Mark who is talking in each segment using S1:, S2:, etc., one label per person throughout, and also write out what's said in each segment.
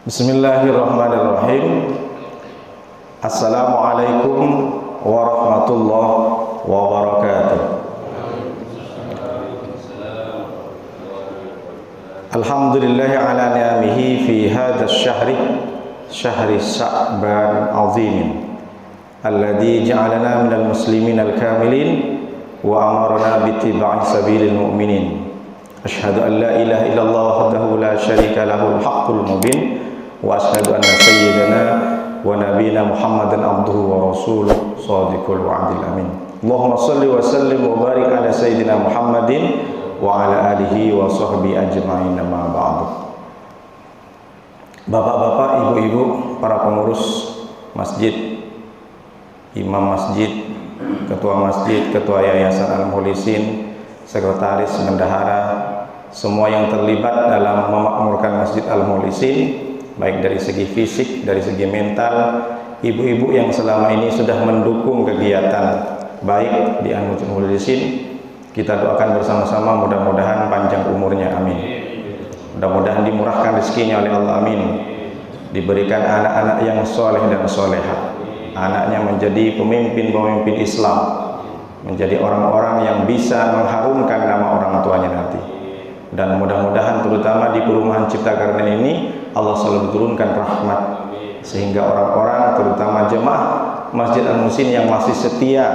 S1: Bismillahirrahmanirrahim. Assalamualaikum warahmatullahi wabarakatuh. Alhamdulillah ala ni'amihi fi hadzal syahri Sya'ban azimin alladzi ja'alana minal muslimin al-kamilin wa amarna bi ittiba'i sabilil mu'minin. Asyhadu an la ilaha illallah wahdahu la syarika lahul haqqul mubin wa asyhadu anna sayyidana wa nabiyana Muhammadan abduhu wa rasuluh shadiqul wa'dil amin. Allahumma shalli wa sallim wa barik ala sayyidina Muhammadin wa ala alihi wa sahbihi ajma'in, amma ba'du. Bapak-bapak, ibu-ibu, para pengurus masjid, imam masjid, ketua masjid, ketua yayasan Al-Mukhlisin, sekretaris, bendahara, semua yang terlibat dalam memakmurkan Masjid Al-Mukhlisin, baik dari segi fisik, dari segi mental, ibu-ibu yang selama ini sudah mendukung kegiatan baik di Al-Mukhlisin, kita doakan bersama-sama mudah-mudahan panjang umurnya, amin. Mudah-mudahan dimurahkan rezekinya oleh Allah, amin. Diberikan anak-anak yang soleh dan solehah, anaknya menjadi pemimpin-pemimpin Islam, menjadi orang-orang yang bisa mengharumkan nama orang tuanya nanti. Dan mudah-mudahan terutama di perumahan Cipta Karya ini Allah selalu turunkan rahmat, sehingga orang-orang terutama jemaah Masjid Al-Muhsin yang masih setia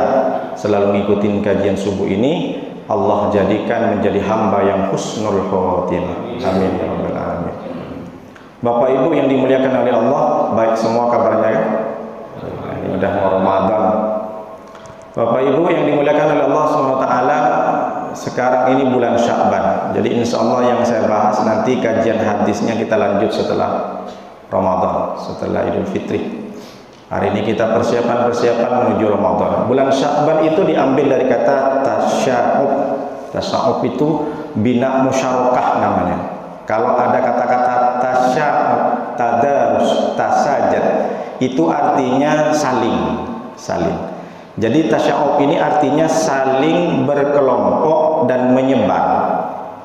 S1: selalu ngikutin kajian subuh ini, Allah jadikan menjadi hamba yang husnul khotimah, amin ya rabbal alamin. Bapak Ibu yang dimuliakan oleh Allah, baik semua kabarnya kan? Ini udah mau Ramadan. Bapak Ibu yang dimuliakan oleh Allah SWT, sekarang ini bulan Sya'ban. Jadi insya Allah yang saya bahas nanti kajian hadisnya kita lanjut setelah Ramadan, setelah Idul Fitri. Hari ini kita persiapan menuju Ramadan. Bulan Sya'ban itu diambil dari kata tasya'ub. Tasya'ub itu bina musyarakah namanya. Kalau ada kata-kata tasya'ub, tadarus, tasajad, itu artinya saling. Jadi tasya'ub ini artinya saling berkelompok dan menyebar.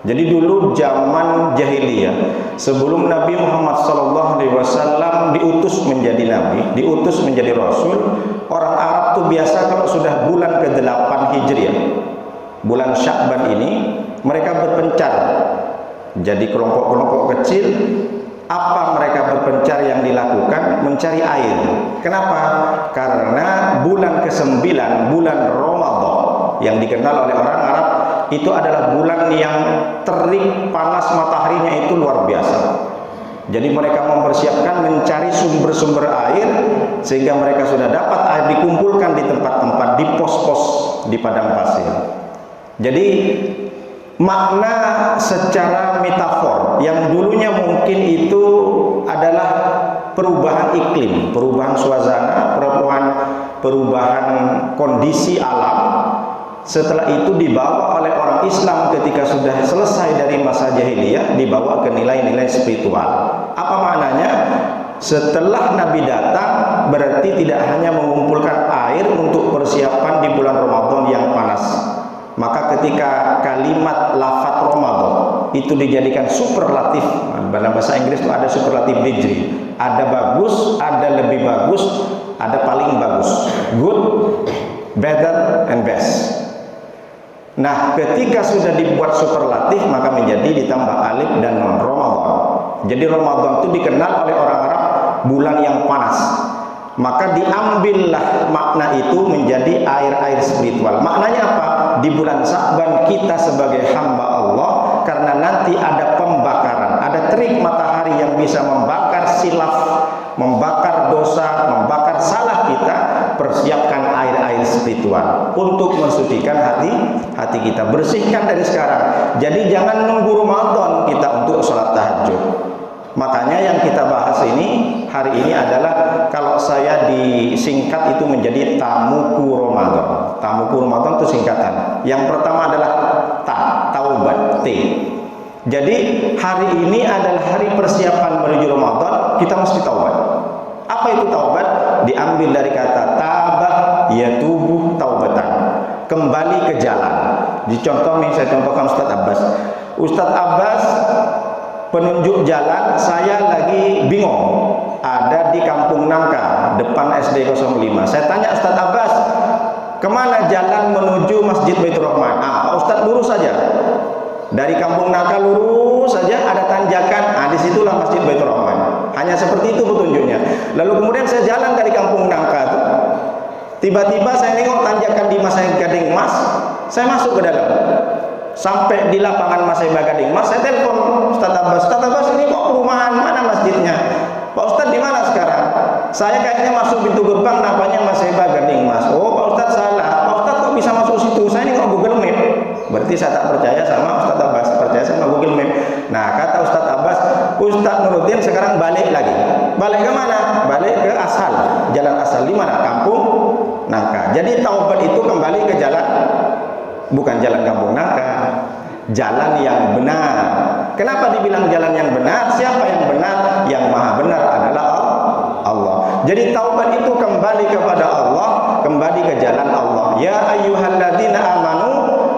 S1: Jadi dulu zaman jahiliyah, sebelum Nabi Muhammad SAW diutus menjadi nabi, diutus menjadi rasul, orang Arab tuh biasa kalau sudah bulan ke-8 Hijriah, bulan Sya'ban ini, mereka berpencar. Jadi kelompok-kelompok kecil. Apa mereka berpencar yang dilakukan? Mencari air. Kenapa? Karena bulan ke-9, bulan Ramadan, yang dikenal oleh orang Arab, itu adalah bulan yang terik, panas mataharinya itu luar biasa. Jadi mereka mempersiapkan mencari sumber-sumber air, sehingga mereka sudah dapat air dikumpulkan di tempat-tempat, di pos-pos di padang pasir. Jadi makna secara metafor yang dulunya mungkin itu adalah perubahan iklim, perubahan suasana, perubahan kondisi alam. Setelah itu dibawa oleh orang Islam ketika sudah selesai dari masa jahiliyah, dibawa ke nilai-nilai spiritual. Apa maknanya? Setelah Nabi datang, berarti tidak hanya mengumpulkan air untuk persiapan di bulan Ramadan yang panas. Maka ketika kalimat lafaz Ramadan itu dijadikan superlatif, dalam bahasa Inggris itu ada superlatif degree, ada bagus, ada lebih bagus, ada paling bagus, good, better, and best. Nah, ketika sudah dibuat superlatif, maka menjadi ditambah alif dan non Ramadan. Jadi Ramadan itu dikenal oleh orang Arab bulan yang panas. Maka diambillah makna itu menjadi air-air spiritual. Maknanya apa? Di bulan Sya'ban kita sebagai hamba Allah, karena nanti ada pembakaran, ada terik matahari yang bisa membakar silaf, membakar dosa, membakar salah kita. Persiapkan air-air spiritual untuk mensucikan hati kita, bersihkan dari sekarang. Jadi jangan nunggu Ramadan kita untuk sholat tahajud. Makanya yang kita bahas ini hari ini adalah, kalau saya disingkat itu menjadi Tamuku Ramadan. Tamuku Ramadan itu singkatan. Yang pertama adalah taubat, T. Jadi hari ini adalah hari persiapan menuju Ramadan, kita mesti taubat. Apa itu taubat? Diambil dari kata tabah yatubu taubatan, kembali ke jalan. Dicontoh nih, saya contohkan Ustadz Abbas. Ustadz Abbas penunjuk jalan, saya lagi bingung. Ada di Kampung Nangka, depan SD 05. Saya tanya Ustaz Abbas, kemana jalan menuju Masjid Baitur Rahman? Pak Ustaz lurus saja. Dari Kampung Nangka lurus saja, ada tanjakan. Disitulah Masjid Baitur Rahman. Hanya seperti itu petunjuknya. Lalu kemudian saya jalan dari Kampung Nangka itu. Tiba-tiba saya nengok tanjakan di Masai Gading Mas. Saya masuk ke dalam. Sampai di lapangan Masai Gading Mas, saya telepon Ustaz Abbas. Ustaz Abbas, ini kok perumahan, mana masjidnya? Pak Ustaz di mana sekarang? Saya kayaknya masuk pintu gerbang, nampaknya Masai Gading Mas. Oh Pak Ustaz salah. Pak Ustaz kok bisa masuk situ? Saya nengok Google Map. Berarti saya tak percaya sama Ustaz Abbas, percaya sama Google Map. Nah, kata Ustaz Abbas, Ustaz Nuruddin sekarang balik lagi. Balik ke mana? Balik ke asal. Jalan asal di mana? Kampung Nangka. Jadi taubat itu kembali ke jalan, bukan jalan Kampung Nangka, jalan yang benar. Kenapa dibilang jalan yang benar? Siapa yang benar? Yang maha benar adalah Allah. Jadi taubat itu kembali kepada Allah, kembali ke jalan Allah. Ya ayyuhalladzina amanu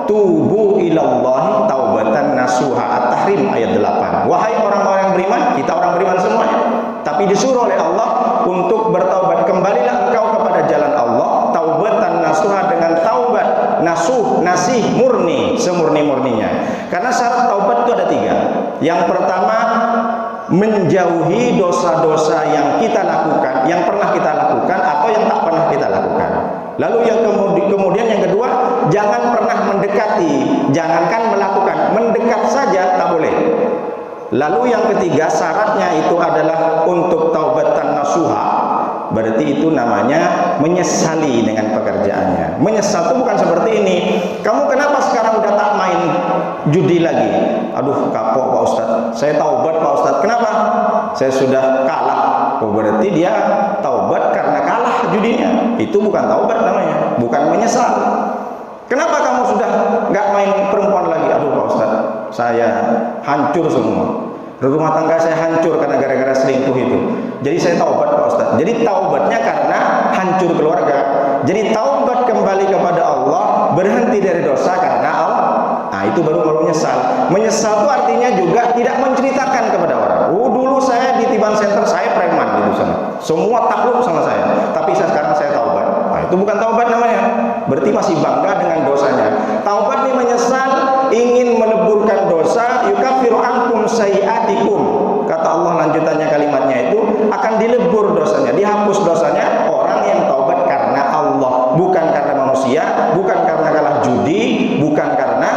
S1: tubu ilallahi taubatan nasuha. At-Tahrim ayat 8. Wahai orang-orang yang beriman, kita orang beriman semuanya, tapi disuruh oleh Allah untuk bertaubat. Kembalilah engkau kepada jalan Allah, taubatan nasuha, dengan taubat nasuh, nasih, murni, semurni-murninya. Karena syarat taubat itu ada 3. Yang pertama, menjauhi dosa-dosa yang kita lakukan, yang pernah kita lakukan atau yang tak pernah kita lakukan. Lalu yang kemudian yang kedua, jangan pernah mendekati, jangankan melakukan, mendekat saja tak boleh. Lalu yang ketiga, syaratnya itu adalah untuk taubatan nasuha. Berarti itu namanya menyesali dengan pekerjaannya. Menyesal itu bukan seperti ini. Kamu kenapa sekarang udah tak main judi lagi? Aduh, kapok Pak Ustaz. Saya taubat Pak Ustaz. Kenapa? Saya sudah kalah. Oh, berarti dia taubat karena kalah judinya. Itu bukan taubat namanya, bukan menyesal. Kenapa kamu sudah nggak main perempuan lagi? Aduh Pak Ustaz, saya hancur semua. Rumah tangga saya hancur karena gara-gara selingkuh itu. Jadi saya taubat Pak Ustaz. Jadi taubatnya karena hancur keluarga. Jadi taubat kembali kepada Allah, berhenti dari dosa karena Allah. Nah, itu baru menyesal. Menyesal itu artinya juga tidak menceritakan kepada orang. Oh, dulu saya di Tiban Center saya preman gitu sana. Semua takluk sama saya. Tapi sekarang saya taubat. Nah, itu bukan taubat namanya. Berarti masih bangga dengan dosanya. Taubat ini menyesal, ingin meleburkan dosa, yukaffiru ankum sayiatikum. Kata Allah lanjutannya kalimatnya itu akan dilebur dosanya, dihapus dosanya orang yang taubat karena Allah, bukan karena manusia, bukan karena kalah judi, bukan karena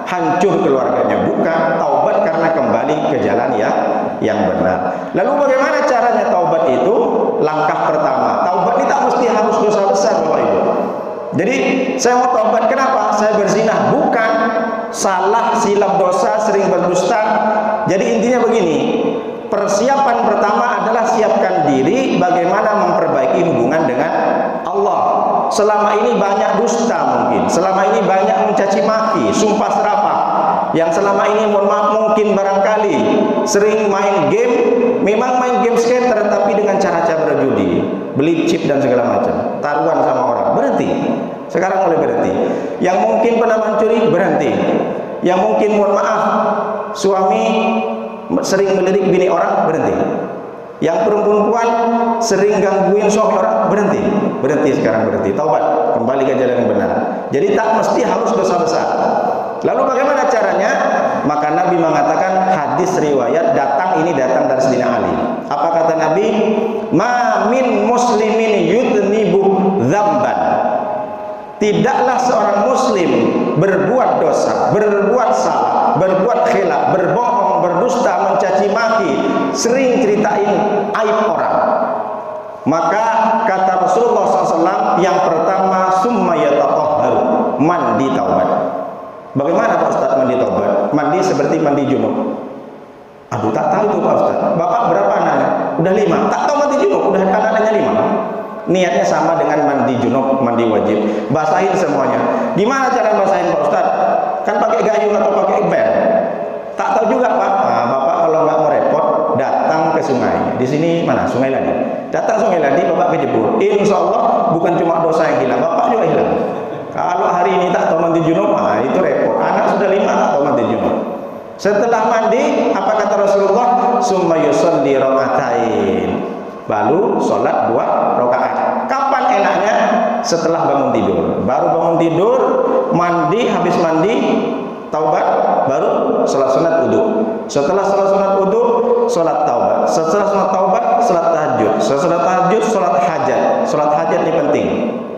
S1: hancur keluarganya, bukan. Taubat karena kembali ke jalan yang benar. Lalu bagaimana caranya taubat itu? Langkah pertama, taubat ini tak mesti harus dosa besar Bapak Ibu. Jadi saya mau taubat, kenapa? Saya berzina, bukan. Salah, silap dosa, sering berdusta. Jadi intinya begini, persiapan pertama adalah siapkan diri bagaimana memperbaiki hubungan dengan Allah. Selama ini banyak dusta mungkin, selama ini banyak mencaci maki, sumpah serapah. Yang selama ini mohon maaf mungkin barangkali sering main game, memang main game skater tapi dengan cara-cara berjudi, beli chip dan segala macam, taruhan sama orang, berhenti. Sekarang mulai berhenti. Yang mungkin pernah mencuri, berhenti. Yang mungkin mohon maaf suami sering melirik bini orang, berhenti. Yang perempuan sering gangguin suami orang, berhenti. Berhenti sekarang, berhenti. Taubat, kembali ke jalan yang benar. Jadi tak mesti harus dosa besar. Lalu bagaimana caranya? Maka Nabi mengatakan, hadis riwayat datang dari Sayyidina Ali. Apa kata Nabi? Ma min muslimin yudnibu dzamban. Tidaklah seorang muslim berbuat dosa, berbuat salah, berbuat khilaf, berbohong, berdusta, mencaci maki, sering ceritain aib orang. Maka kata Rasulullah SAW, yang pertama summa yatatahharu, mandi taubat. Bagaimana Pak Ustaz mandi taubat? Mandi seperti mandi junub. Aduh, tak tahu itu Pak Ustaz. Bapak berapa anaknya? Udah 5. Tak tahu mandi junub, udah anak-anaknya 5. Niatnya sama dengan mandi junub, mandi wajib. Basahin semuanya. Gimana cara basahin Pak Ustaz? Kan pakai gayung atau pakai ember? Tak tahu juga Pak. Nah, Bapak kalau nggak mau repot, datang ke sungai. Di sini mana? Sungai Ladi. Datang Sungai Ladi, Bapak kejebur. Insya Allah bukan cuma dosa yang hilang, Bapak juga hilang. Kalau hari ini tak tahu mandi junub, itu repot. Anak sudah 5 tak tahu mandi junub. Setelah mandi, apa kata kata Rasulullah, summa yusalli raka'atain. Baru sholat 2 rakaat. Kapan enaknya? Setelah bangun tidur. Baru bangun tidur, mandi, habis mandi, taubat, baru sholat wudu. Setelah sholat wudu, sholat taubat. Setelah sholat taubat, sholat tahajud. Setelah sholat tahajud, sholat hajat. Sholat hajat ini penting.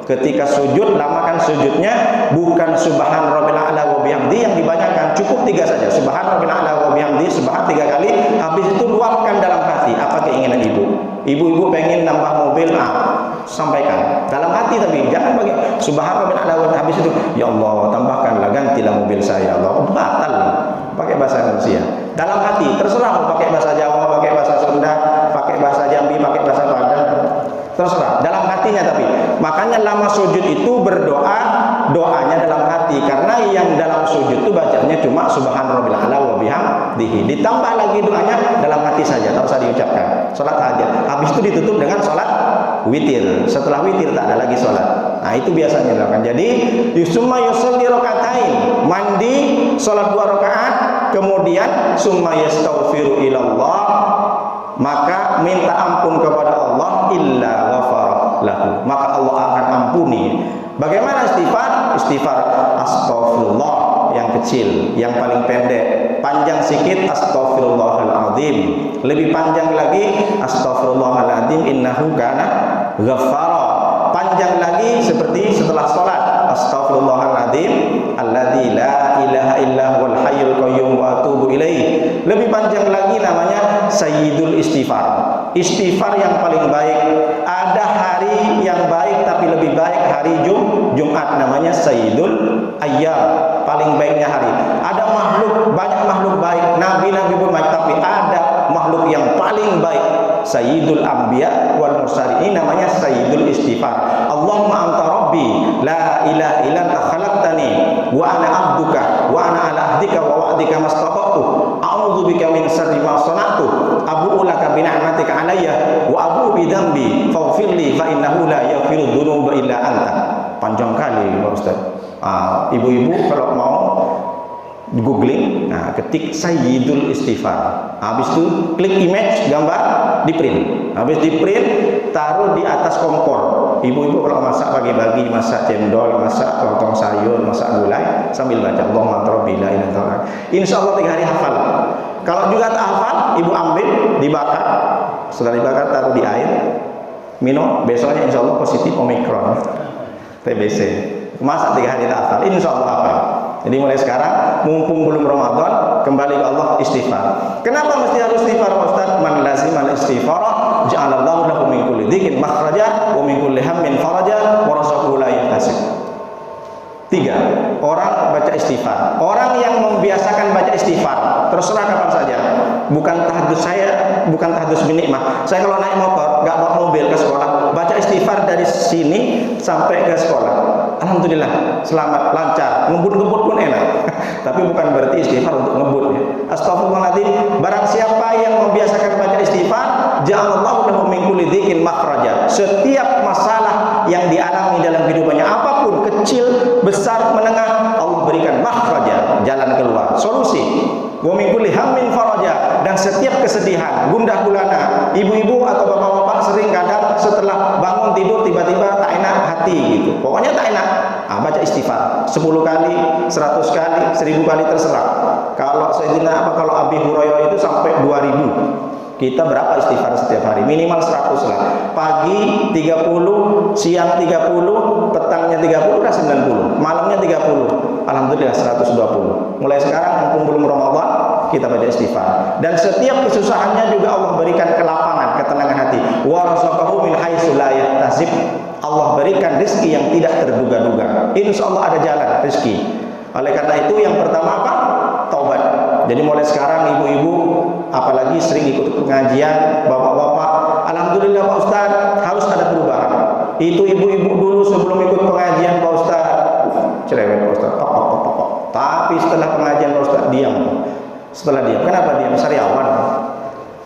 S1: Ketika sujud, lamakan sujudnya, bukan subhan rabbil a'la wa bihamdi yang dibanyakan, cukup 3 saja. Subhan rabbil a'la wa bihamdi, subhan 3 kali, habis itu luapkan dalam hati apa keinginan ibu. Ibu-ibu pengen nambah mobil, sampaikan dalam hati, tapi jangan bagi subhan rabbil a'la wa habis itu ya Allah tambahkanlah, gantilah mobil saya, Allah batal. Pakai bahasa manusia. Dalam hati terserah mau pakai bahasa Jawa, pakai bahasa Sunda, pakai bahasa Jambi, pakai bahasa Padang, terserah. Dalam hatinya, tapi makanya lama sujud itu berdoa, doanya dalam hati, karena yang dalam sujud itu bacanya cuma subhan rabbil a'la wa bihamdihi. Ditambah lagi doanya dalam hati saja, tak usah diucapkan. Salat hajat. Habis itu ditutup dengan salat witir. Setelah witir tak ada lagi salat. Nah, itu biasanya dilakukan. Jadi, summa yusalli raka'atain, mandi, salat 2 rakaat, kemudian summa yastaghfiru ilallah, maka minta ampun kepada Allah, illa ghafara lahu, maka Allah akan ampuni. Bagaimana istighfar? Istighfar astaghfirullah yang kecil, yang paling pendek. Panjang sikit astaghfirullahaladzim, lebih panjang lagi astaghfirullahaladzim innahu kana ghaffara. Panjang lagi seperti setelah sholat, astaghfirullahaladzim alladzi la ilaha illa huwal hayyul qayyum wa atubu ilaih. Lebih panjang lagi namanya sayyidul istighfar, istighfar yang paling baik. Ada hari yang baik tapi lebih baik hari Jumat, namanya sayyidul ayyam, paling baiknya hari. Ada makhluk, banyak makhluk baik, nabi-nabi pun baik, tapi ada makhluk yang paling baik, sayyidul anbiya wal mursalin, ini namanya sayyidul istighfar. Allahumma anta rabbi la ilaha illa anta khalaqtani wa ana abduka wa ana ala ahdika wa wa'dika mastata'tu a'udzu bika min syarri ma sana'tu abu'u laka bi ni'matika alayya wa abu'u bi dzambi faghfirli fa innahu la yaghfiru dzunuba illa anta. Panjang kali Pak Ustaz. Ibu-ibu kalau mau googling, ketik sayyidul istighfar, habis itu klik image, gambar, di print. Habis di print, taruh di atas kompor. Ibu-ibu kalau masak pagi-pagi, masak cendol, masak lontong sayur, masak gulai, sambil baca Allahumma rabbi la ilaha illa anta. Insyaallah 3 hari hafal. Kalau juga tak hafal, ibu ambil, dibakar. Setelah dibakar, taruh di air, minum. Besoknya insyaallah positif Omikron, TBC. Masak 3 hari tak hafal, insyaallah hafal. Jadi mulai sekarang, mumpung belum Ramadan, kembali ke Allah, istighfar. Kenapa mesti harus istighfar, Ustaz? Man lazimal istighfara ja'alallahu lahu min kulli dhikin makhraja wa min kulli hammin faraja wa razaqahu la yahtasib. 3. Orang baca istighfar. Orang yang membiasakan baca istighfar, terserah kapan saja. Bukan tahajud saya, bukan tahajud binikmah. Saya kalau naik motor, enggak bawa mobil ke sekolah, baca istighfar dari sini sampai ke sekolah. Alhamdulillah, selamat, lancar. Ngebut-ngebut pun enak. Tapi bukan berarti istighfar untuk ngebut, ya. Astagfirullahaladzim. Barang siapa yang membiasakan baca istighfar, ja'alallahu lahu min kulli dhikin makhraja. Setiap masalah yang dialami dalam kehidupannya, apapun, kecil, besar, menengah, Allah berikan makhraja, jalan keluar, solusi. Wa min kulli hammin faraja, dan setiap kesedihan, gundah gulana, ibu-ibu atau bapak-bapak sering kadang setelah bangun tidur tiba-tiba tak enak hati gitu. Pokoknya tak enak. Baca istighfar 10 kali, 100 kali, 1000 kali, terserah. Kalau kalau Abi Hurairah itu sampai 2000. Kita berapa istighfar setiap hari? Minimal 100 lah. Pagi 30, siang 30, petangnya 30, udah 90, malamnya 30. Alhamdulillah 120. Mulai sekarang mumpung belum Ramadan, kita baca istighfar. Dan setiap kesusahannya juga Allah berikan kelapangan, ketenangan hati. Wa razaqahu min haitsu la yahtasib. Allah berikan rezeki yang tidak terduga-duga. Insya Allah ada jalan rezeki. Oleh karena itu yang pertama apa? Taubat. Jadi mulai sekarang ibu-ibu, apalagi sering ikut pengajian, bapak-bapak, alhamdulillah Pak Ustaz, harus ada perubahan. Itu ibu-ibu dulu sebelum ikut pengajian Pak Ustaz, cerewet Pak Ustaz, tok. Tapi setelah pengajian Pak Ustaz diam. Setelah diam, kenapa diam? Sariawan.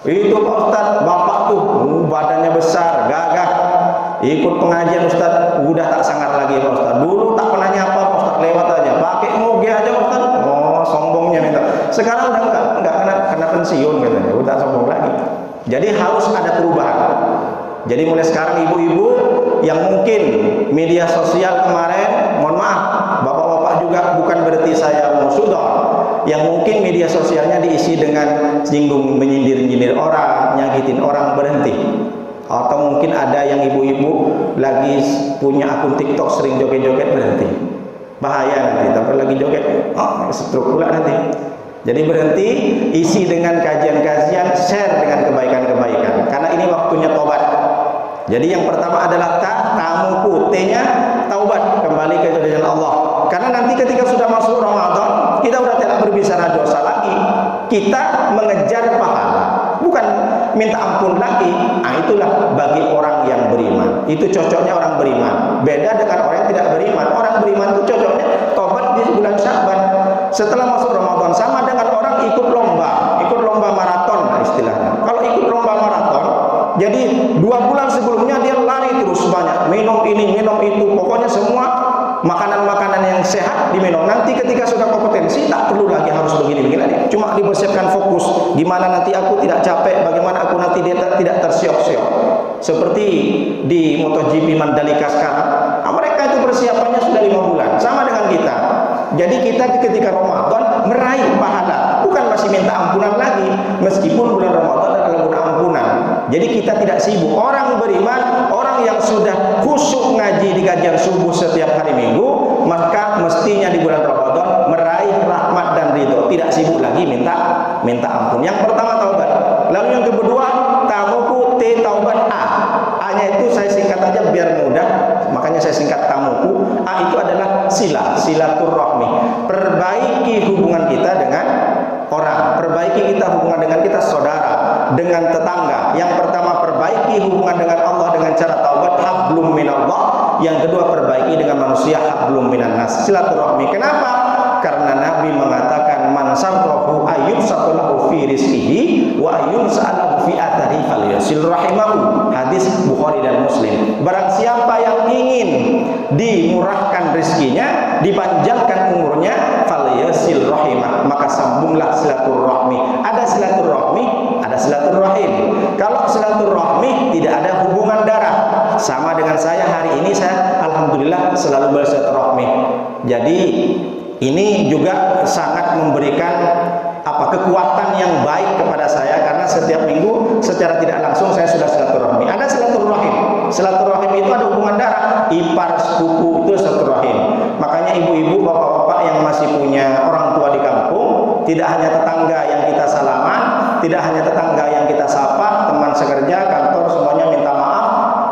S1: Itu Pak Ustaz, bapak tuh badannya besar, gagah. Ikut pengajian Ustaz, udah tak sangar lagi Pak Ustaz. Dulu tak pernah nyapa Pak Ustaz, lewat aja, pakai moge aja Pak Ustaz. Oh, sombongnya minta. Sekarang udah enggak karena pensiun katanya, udah sombong lagi. Jadi harus ada perubahan. Jadi mulai sekarang ibu-ibu yang mungkin media sosial kemarin, mohon maaf, bapak-bapak juga bukan berarti saya mau sudah, yang mungkin media sosialnya diisi dengan singgung, menyindir-nyindir orang, nyakitin orang, berhenti. Atau mungkin ada yang ibu-ibu lagi punya akun TikTok sering joget-joget, berhenti. Bahaya nanti, tapi lagi joget, stroke pula nanti. Jadi berhenti, isi dengan kajian-kajian, share dengan kebaikan-kebaikan. Karena ini waktunya tobat. Jadi yang pertama adalah tamuku, T-nya taubat, kembali ke jalan Allah. Karena nanti ketika sudah masuk Ramadan, kita sudah tidak berbicara dosa lagi. Kita mengejar pahala, bukan minta ampun lagi. Itulah bagi orang yang beriman. Itu cocoknya orang beriman. Beda dengan orang yang tidak beriman. Orang beriman itu cocoknya tobat di bulan Sya'ban. Setelah masuk Ramadan, sama dengan orang ikut lomba maraton istilahnya. Kalau ikut lomba maraton, jadi 2 bulan sebelumnya dia lari terus banyak, minum ini, minum itu, pokoknya semua makanan-makanan yang sehat diminum. Nanti ketika sudah kompetensi, tak perlu lagi harus begini-begini lagi. Cuma dipersiapkan fokus, gimana nanti aku tidak capek, bagaimana aku nanti tidak tersiok-siok. Seperti di MotoGP Mandalika sekarang, mereka itu persiapannya sudah 5 bulan, sama dengan kita. Jadi kita ketika Ramadan meraih pahala, bukan masih minta ampunan lagi, meskipun bulan Ramadan adalah bulan ampunan. Jadi kita tidak sibuk. Orang beriman, orang yang sudah khusyuk ngaji di kajian subuh setiap hari Minggu, maka mestinya di bulan Ramadan meraih rahmat dan ridho, tidak sibuk lagi minta ampun. Yang pertama taubat. Lalu yang kedua, tamuku, T taubat A. A-nya itu saya singkat aja biar mudah, makanya saya singkat tamuku. A itu adalah silaturahmi. Perbaiki hubungan kita dengan orang, perbaiki kita hubungan dengan kita saudara, dengan tetangga. Yang pertama, perbaiki hubungan dengan Allah dengan cara taubat, hablum minallah. Yang kedua, perbaiki dengan manusia, hablum minan nas, silaturahmi. Kenapa? Karena Nabi mengatakan man sarrahu ayyub satulahu fi rizqihi wa ayyun sa'alahu fi athari falyasil rahimahu. Hadis Bukhari dan Muslim. Barang siapa yang ingin dimurahkan rezekinya, dipanjangkan umurnya, falyasil rahimah, maka sambunglah silaturahmi. Ada silaturahmi, ada silaturahim. Kalau silaturahmi tidak ada hubungan darah, sama dengan saya hari ini, saya alhamdulillah selalu bersilaturahmi. Jadi ini juga sangat memberikan kekuatan yang baik kepada saya, karena setiap minggu secara tidak langsung saya sudah silaturahmi. Ada silaturahim. Silaturahim itu ada hubungan darah, ipar, sepupu, itu silaturahim. Makanya ibu-ibu, bapak-bapak yang masih punya orang tua di kampung, tidak hanya tetangga yang kita salaman, tidak hanya tetangga yang kita sapa, teman sekerja, kantor, semuanya minta maaf.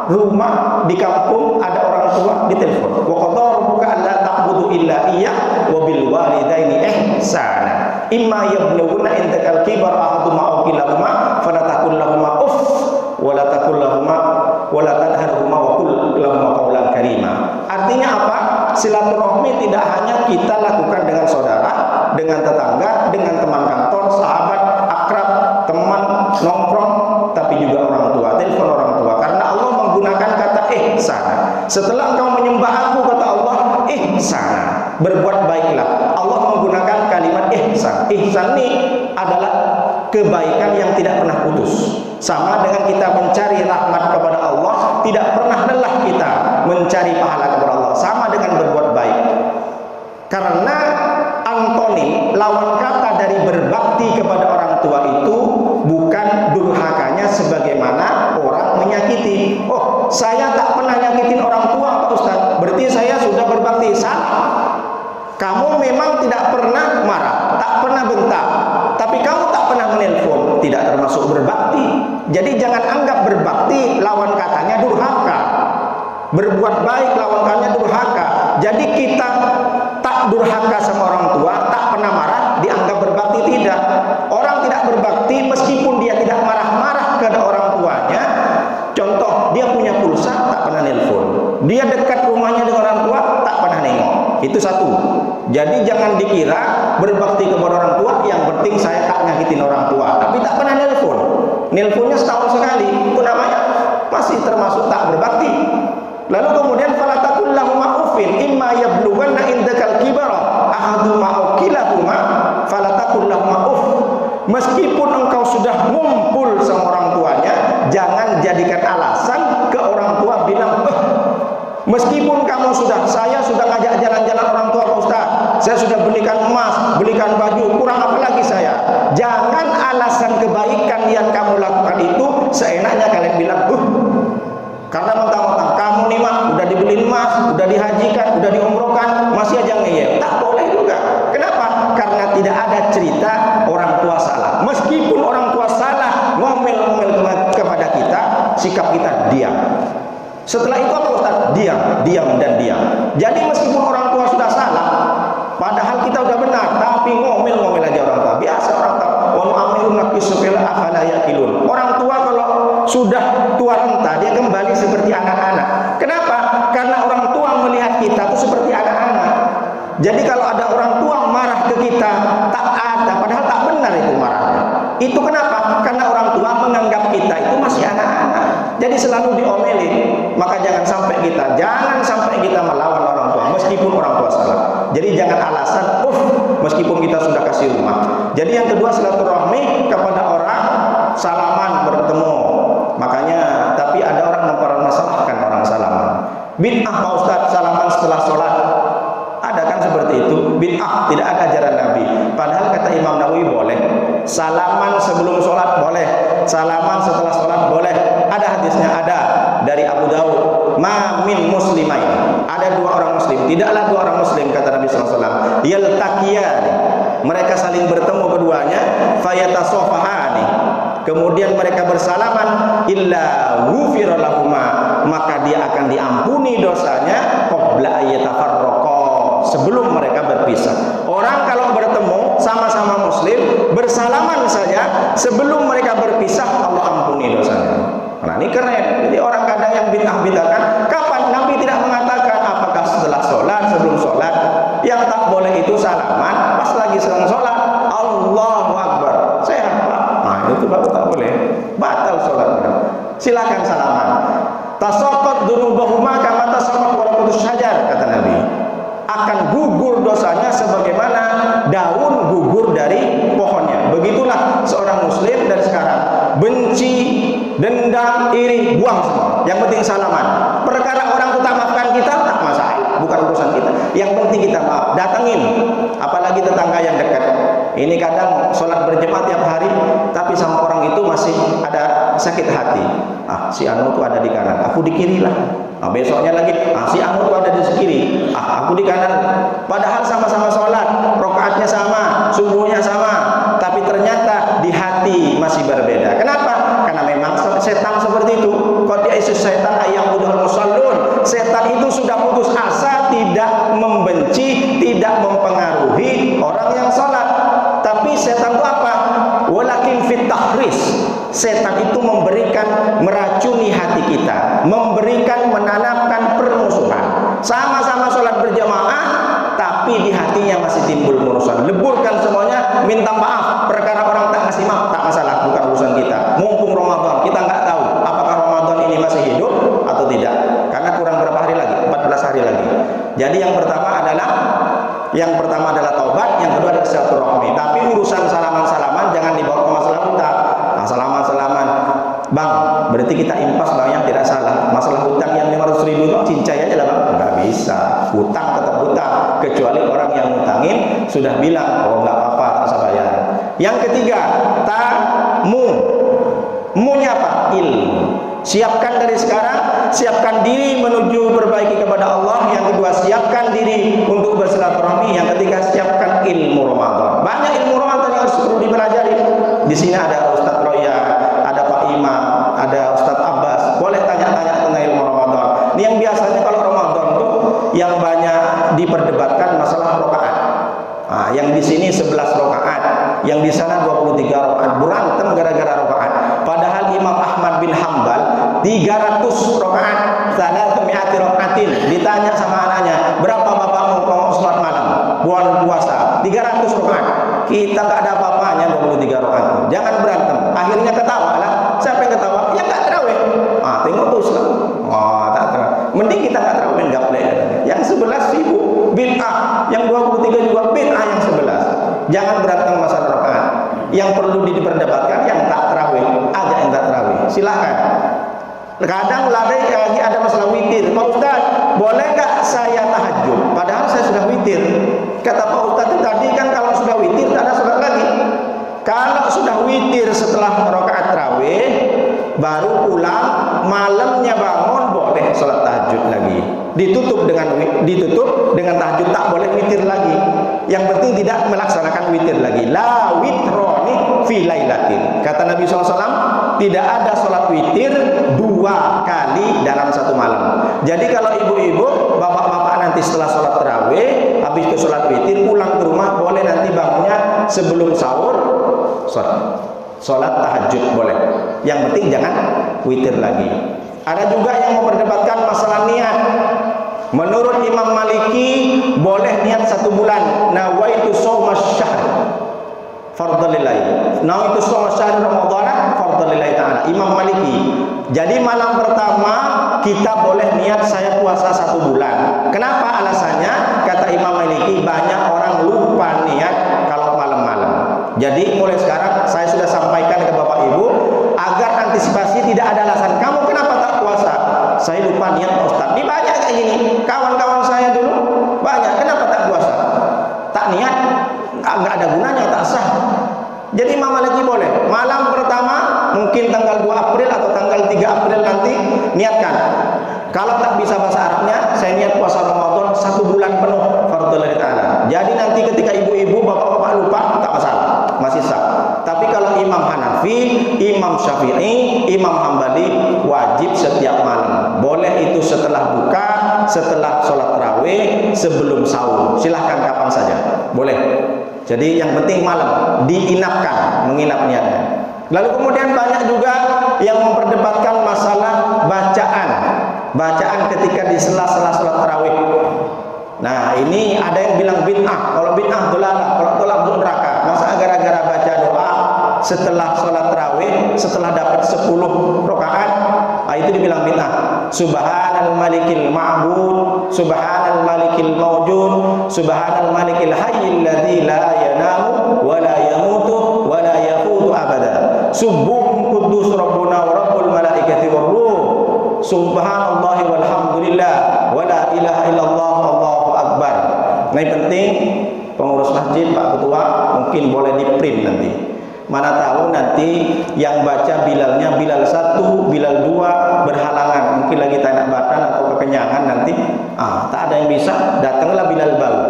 S1: Rumah di kampung ada orang tua, ditelepon. Wa qadha rabbuka alla ta'budu illa iyyah wa bil walidaini ihsana. Imma yabluguna indakal kibar ahaduhuma aw kilahuma fala taqul lahumā uff wa la taqul lahumā wa la tanharhumā wa qul lahumā qawlan karīmā. Artinya apa? Silaturahmi tidak hanya kita lakukan dengan saudara, dengan tetangga, dengan teman kantor, sahabat, akrab, teman nongkrong, tapi juga orang tua, telepon orang tua. Karena Allah menggunakan kata ihsana. Setelah engkau menyembah aku, kata Allah, ihsana, berbuat baiklah. Allah menggunakan kalimat ihsan. Ihsan ini adalah kebaikan yang tidak pernah putus. Sama dengan kita mencari rahmat kepada Allah, tidak pernah lelah kita mencari pahala kepada Allah. Sama dengan berbuat baik. Karena antonim, lawan kata dari berbakti kepada orang tua itu bukan durhakanya sebagaimana orang menyakiti. Oh, saya tak pernah nyakitin orang tua, Pak Ustaz, berarti saya sudah berbakti. Salah. Kamu memang tidak pernah marah, tak pernah bentak, tapi kamu tak pernah menelpon, tidak termasuk berbakti. Jadi jangan anggap berbakti lawan katanya durhaka. Berbuat baik lawan katanya durhaka. Jadi kita tak durhaka sama orang tua, tak pernah marah, dianggap berbakti. Tidak. Orang tidak berbakti meskipun dia tidak marah-marah kepada orang tuanya. Contoh, dia punya pulsa, tak pernah nelpon. Dia dekat rumahnya dengan orang tua, tak pernah nengok. Itu satu. Jadi jangan dikira berbakti kepada orang tua yang penting saya tak nyakitin orang tua, tapi tak pernah nelpon. Nelponnya setahun sekali, itu namanya masih termasuk tak berbakti. Lalu kemudian fala taqul lahumā uffin imma yablughanna indakal kibara ahaduhuma aw kilahuma fala taqul lahumā uff meskipun engkau sudah ngumpul sama orang tuanya, jangan jadikan alasan ke orang tua bilang, meskipun kamu saya sudah ngajak jalan-jalan orang tua Pak Ustaz, saya sudah belikan emas, belikan baju, kurang apa lagi saya. Jangan alasan kebaikan yang kamu lakukan itu seenaknya kalian bilang, karena mentang-mentang kamu nih mak udah dibeliin emas, udah dihajikan, udah diumrohkan, masih aja ngeyel. Tak boleh juga. Kenapa? Karena tidak ada cerita orang tua salah. Meskipun orang tua salah ngomel-ngomel kepada kita, sikap kita diam. Setelah itu apa Ustaz? Diam dan diam. Jadi meskipun orang tua sudah salah, padahal kita udah benar, tapi ngomel-ngomel aja orang tua. Biasa orang tua. Wa nu'ammirun nakisufil afala yaqilun. Orang tua kalau sudah tua renta, dia kembali seperti anak-anak. Kenapa? Karena orang tua melihat kita itu seperti anak-anak. Jadi kalau ada orang tua marah ke kita, tak ada, padahal tak benar itu marahnya. Itu kenapa? Karena orang tua menganggap kita itu masih anak-anak. Jadi selalu diomelin. Maka jangan sampai kita melawan orang tua meskipun orang tua salah. Jadi jangan alasan meskipun kita sudah kasih rumah. Jadi yang kedua, silaturahmi kepada orang, salaman bertemu. Makanya tapi ada orang mempermasalahkan orang salaman. Bid'ah Pak Ustaz salaman setelah sholat. Ada kan seperti itu? Bid'ah, tidak ada ajaran Nabi. Padahal kata Imam Nawawi boleh. Salaman sebelum sholat boleh, salaman setelah sholat boleh. Ada hadisnya, ada dari Abu Daud. Ma min muslimain, ada dua orang muslim, tidaklah dua orang muslim kata Nabi SAW, yaltaqiyan, mereka saling bertemu keduanya, fayatasofahani, kemudian mereka bersalaman, illa ghufira lahuma, maka dia akan diampuni dosanya qabla ayyatafarraqa, sebelum mereka berpisah. Orang kalau bertemu sama-sama muslim, bersalaman saja sebelum mereka berpisah, Allah ampuni dosanya. Nah ini keren. Jadi orang kadang yang bid'ah-bid'ahkan, kapan Nabi tidak mengatakan apakah setelah sholat, sebelum sholat. Yang tak boleh itu salaman pas lagi sedang sholat, Allahu Akbar, saya Pak. Nah itu baru tak boleh, batal sholatnya. Silakan salaman. Tasaqat dzunubahuma kama tasaqat waraqatus syajar, kata Nabi. Akan gugur dosanya sebagaimana daun gugur dari pohonnya. Begitulah seorang muslim dari sekarang. Benci, dendam, iri, buang semua. Yang penting salaman. Perkara orang itu tak maafkan kita, tak masalah, bukan urusan kita. Yang penting kita maaf, datangin. Apalagi tetangga yang dekat. Ini kadang sholat berjemaah tiap hari, tapi sama orang itu masih ada sakit hati. Si anu itu ada di kanan, aku di kiri lah. Besoknya lagi, si anu itu ada di kiri, aku di kanan. Padahal sama-sama sholat, rokaatnya sama, subuhnya sama, tapi ternyata di hati masih berbeda. Kenapa? Karena memang setan seperti itu. Qad ya'isus setan ayyamudul musallun. Setan itu sudah putus asa, tidak membenci, tidak mempengaruhi orang yang sholat. Tapi setan itu apa? Walakin fit tahris. Setan itu memberikan, meracuni hati kita, memberikan, menanamkan permusuhan. Sama-sama sholat berjamaah, tapi di hatinya masih timbul musuhan. Leburkan semuanya, minta maaf. Perkara orang tak ngasih maaf, tak masalah, bukan urusan kita. Mumpung Ramadan, kita nggak tahu apakah Ramadan ini masih hidup atau tidak. Karena kurang berapa hari lagi? 14 hari lagi. Jadi yang pertama adalah taubat, yang kedua adalah silaturahmi. Tapi urusan salaman-salaman jangan dibawa ke masalah hutang. Salaman-salaman, bang, berarti kita impas bang, yang tidak salah. Masalah hutang yang 500.000 itu cincai aja lah bang. Nggak bisa, hutang tetap hutang. Kecuali orang yang ngutangin sudah bilang, nggak apa-apa, tak usah bayar. Yang ketiga, munya apa? Ilmu. Siapkan dari sekarang, siapkan diri menuju perbaiki kepada Allah. Yang kedua, siapkan diri untuk bersilaturahmi. Yang ketiga, siapkan ilmu Ramadan. Banyak ilmu Ramadan yang harus perlu dipelajari. Di sini ada Ustadz Roya, ada Pak Imam, ada Ustadz Abbas. Boleh tanya-tanya tentang ilmu Ramadan. Ini yang biasanya kalau Ramadan tuh yang banyak diperdebatkan masalah rakaat. Yang di sini 11 rakaat, yang di sana 23 rakaat. Berantem gara-gara rakaat. Padahal Imam Ahmad bin Hambal 300 rakaat, 300 rakaatin. Ditanya sama anaknya, berapa bapakmu kalau sholat malam, bulan puasa? 300 rakaat. Kita nggak ada apa-apanya 23 rakaat. Jangan berantem. Akhirnya ketawa lah. Siapa yang ketawa? Ya nggak terawih. Tengok tuh Islam. Tak terawih. Mending kita nggak terawih, nggak boleh. Yang 11 sibuk bid'ah, yang 23 juga bid'ah yang 11. Jangan berantem masalah rakaat. Yang perlu diperdebatkan yang tak tarawih, ajak yang tak tarawih. Silakan. Kadang lagi ada masalah witir. Pak Ustaz, boleh nggak saya tahajud? Padahal saya sudah witir. Kata Pak Ustaz itu tadi kan kalau sudah witir tak ada sholat lagi. Kalau sudah witir setelah rakaat tarawih, baru pulang, malamnya bangun boleh sholat tahajud lagi. Ditutup dengan tahajud, tak boleh witir lagi. Yang penting tidak melaksanakan witir lagi. La witroni fi lailatin. Kata Nabi SAW, tidak ada sholat witir 2 kali dalam satu malam. Jadi kalau ibu-ibu, bapak-bapak nanti setelah sholat tarawih, habis itu sholat witir, pulang ke rumah, boleh nanti bangunnya sebelum sahur, sholat tahajud boleh. Yang penting jangan witir lagi. Ada juga yang memperdebatkan masalah niat. Menurut Imam Maliki boleh niat 1 bulan. Nawaitu shaumas syahr fardhalillahi. Nawaitu shaumas syahr Ramadan fardhalillahi ta'ala. Imam Maliki. Jadi malam pertama kita boleh niat saya puasa 1 bulan. Kenapa alasannya? Kata Imam Maliki, banyak orang lupa niat kalau malam-malam. Jadi mulai sekarang saya sudah sampaikan ke Bapak Ibu agar antisipasi tidak ada alasan. Kamu kenapa tak puasa? Saya lupa niat Pak Ustaz. Ini banyak kayak gini. Kawan-kawan saya dulu banyak. Kenapa tak puasa? Tak niat, nggak ada gunanya, tak sah. Jadi Imam Maliki boleh. Malam pertama mungkin tanggal 2 April atau tanggal 3 April nanti niatkan. Kalau tak bisa bahasa Arabnya, saya niat puasa Ramadan 1 bulan penuh fardholillahi ta'ala. Jadi nanti ketika ibu-ibu, bapak-bapak lupa, tak masalah, masih sah. Tapi kalau Imam Hanafi, Imam Syafi'i, Imam Hambali wajib setiap malam. Boleh itu setelah buka, setelah sholat tarawih, sebelum sahur. Silahkan kapan saja, boleh. Jadi yang penting malam, diinapkan, menginap niatnya. Lalu kemudian banyak juga yang memperdebatkan masalah bacaan ketika di sela-sela sholat tarawih. Nah ini ada yang bilang bid'ah. Kalau bid'ah dolalah, kalau tolak neraka. Masa gara-gara baca doa setelah sholat tarawih, setelah dapat 10 rakaat, itu dibilang bid'ah. Subhanal malikil ma'bud, subhanal malikil mawjud, subhanal malikil hayyil ladzi la yanamu wa la yamutu wa la yafutu abada. Subuhun quddus rabbuna wa rabbul malaikati war ruh. Subhanallahi walhamdulillah wa la ilaha illallah Allahu akbar. Nah, yang penting pengurus masjid, Pak Ketua, mungkin boleh di print nanti. Mana tahu nanti yang baca Bilalnya Bilal 1, Bilal 2 berhalangan, mungkin lagi tanya batan atau kekenyangan nanti. Tak ada yang bisa, datanglah Bilal baru.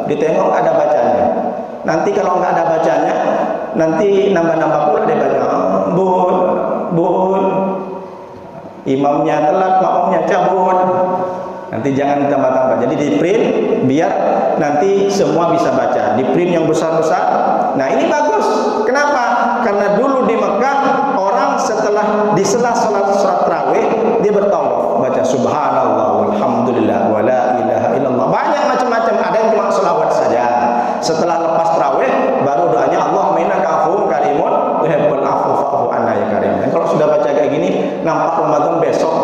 S1: Ditengok ada bacanya. Nanti kalau nggak ada bacanya, nanti nambah-nambah pula dia baca. Bun. Imamnya telat, makmumnya cabut. Nanti jangan ditambah-tambah. Jadi di print biar nanti semua bisa baca. Di print yang besar-besar. Nah ini bagus. Kenapa? Karena dulu di Mekah orang setelah di sela-sela sholat tarawih dia bertawaf, baca subhanallah walhamdulillah wa la ilaha illallah. Banyak macam-macam. Ada yang cuma selawat saja. Setelah lepas tarawih baru doanya Allahumma innaka afuwwun karimun tuhibbul afwa fa'fu anna ya karim. Dan kalau sudah baca kayak gini, nampak Ramadan besok.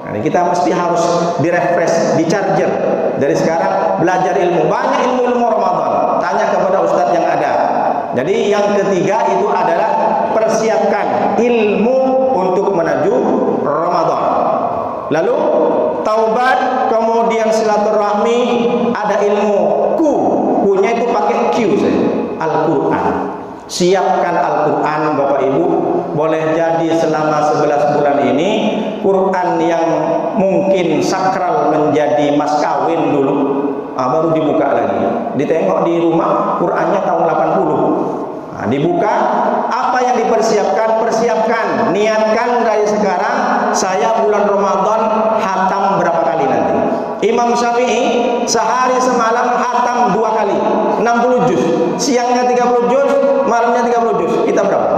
S1: Nah, kita mesti harus direfresh, dicharger. Dari sekarang belajar ilmu. Banyak ilmu Ramadan. Tanya kepada ustadz yang ada. Jadi yang ketiga itu adalah persiapkan ilmu untuk menuju Ramadan. Lalu taubat, kemudian silaturahmi, ada ilmu Ku-nya itu pakai Q saja. Al-Quran. Siapkan Al-Quran Bapak Ibu. Boleh jadi selama 11 bulan ini Quran yang mungkin sakral menjadi mas kawin dulu, baru dibuka lagi. Ditengok di rumah Qurannya tahun 80. Dibuka, apa yang dipersiapkan? Persiapkan, niatkan dari sekarang. Saya bulan Ramadan hatam berapa kali nanti? Imam Syafi'i sehari semalam hatam 2 kali, 60 juz. Siangnya 30 juz, malamnya 30 juz. Kita berapa?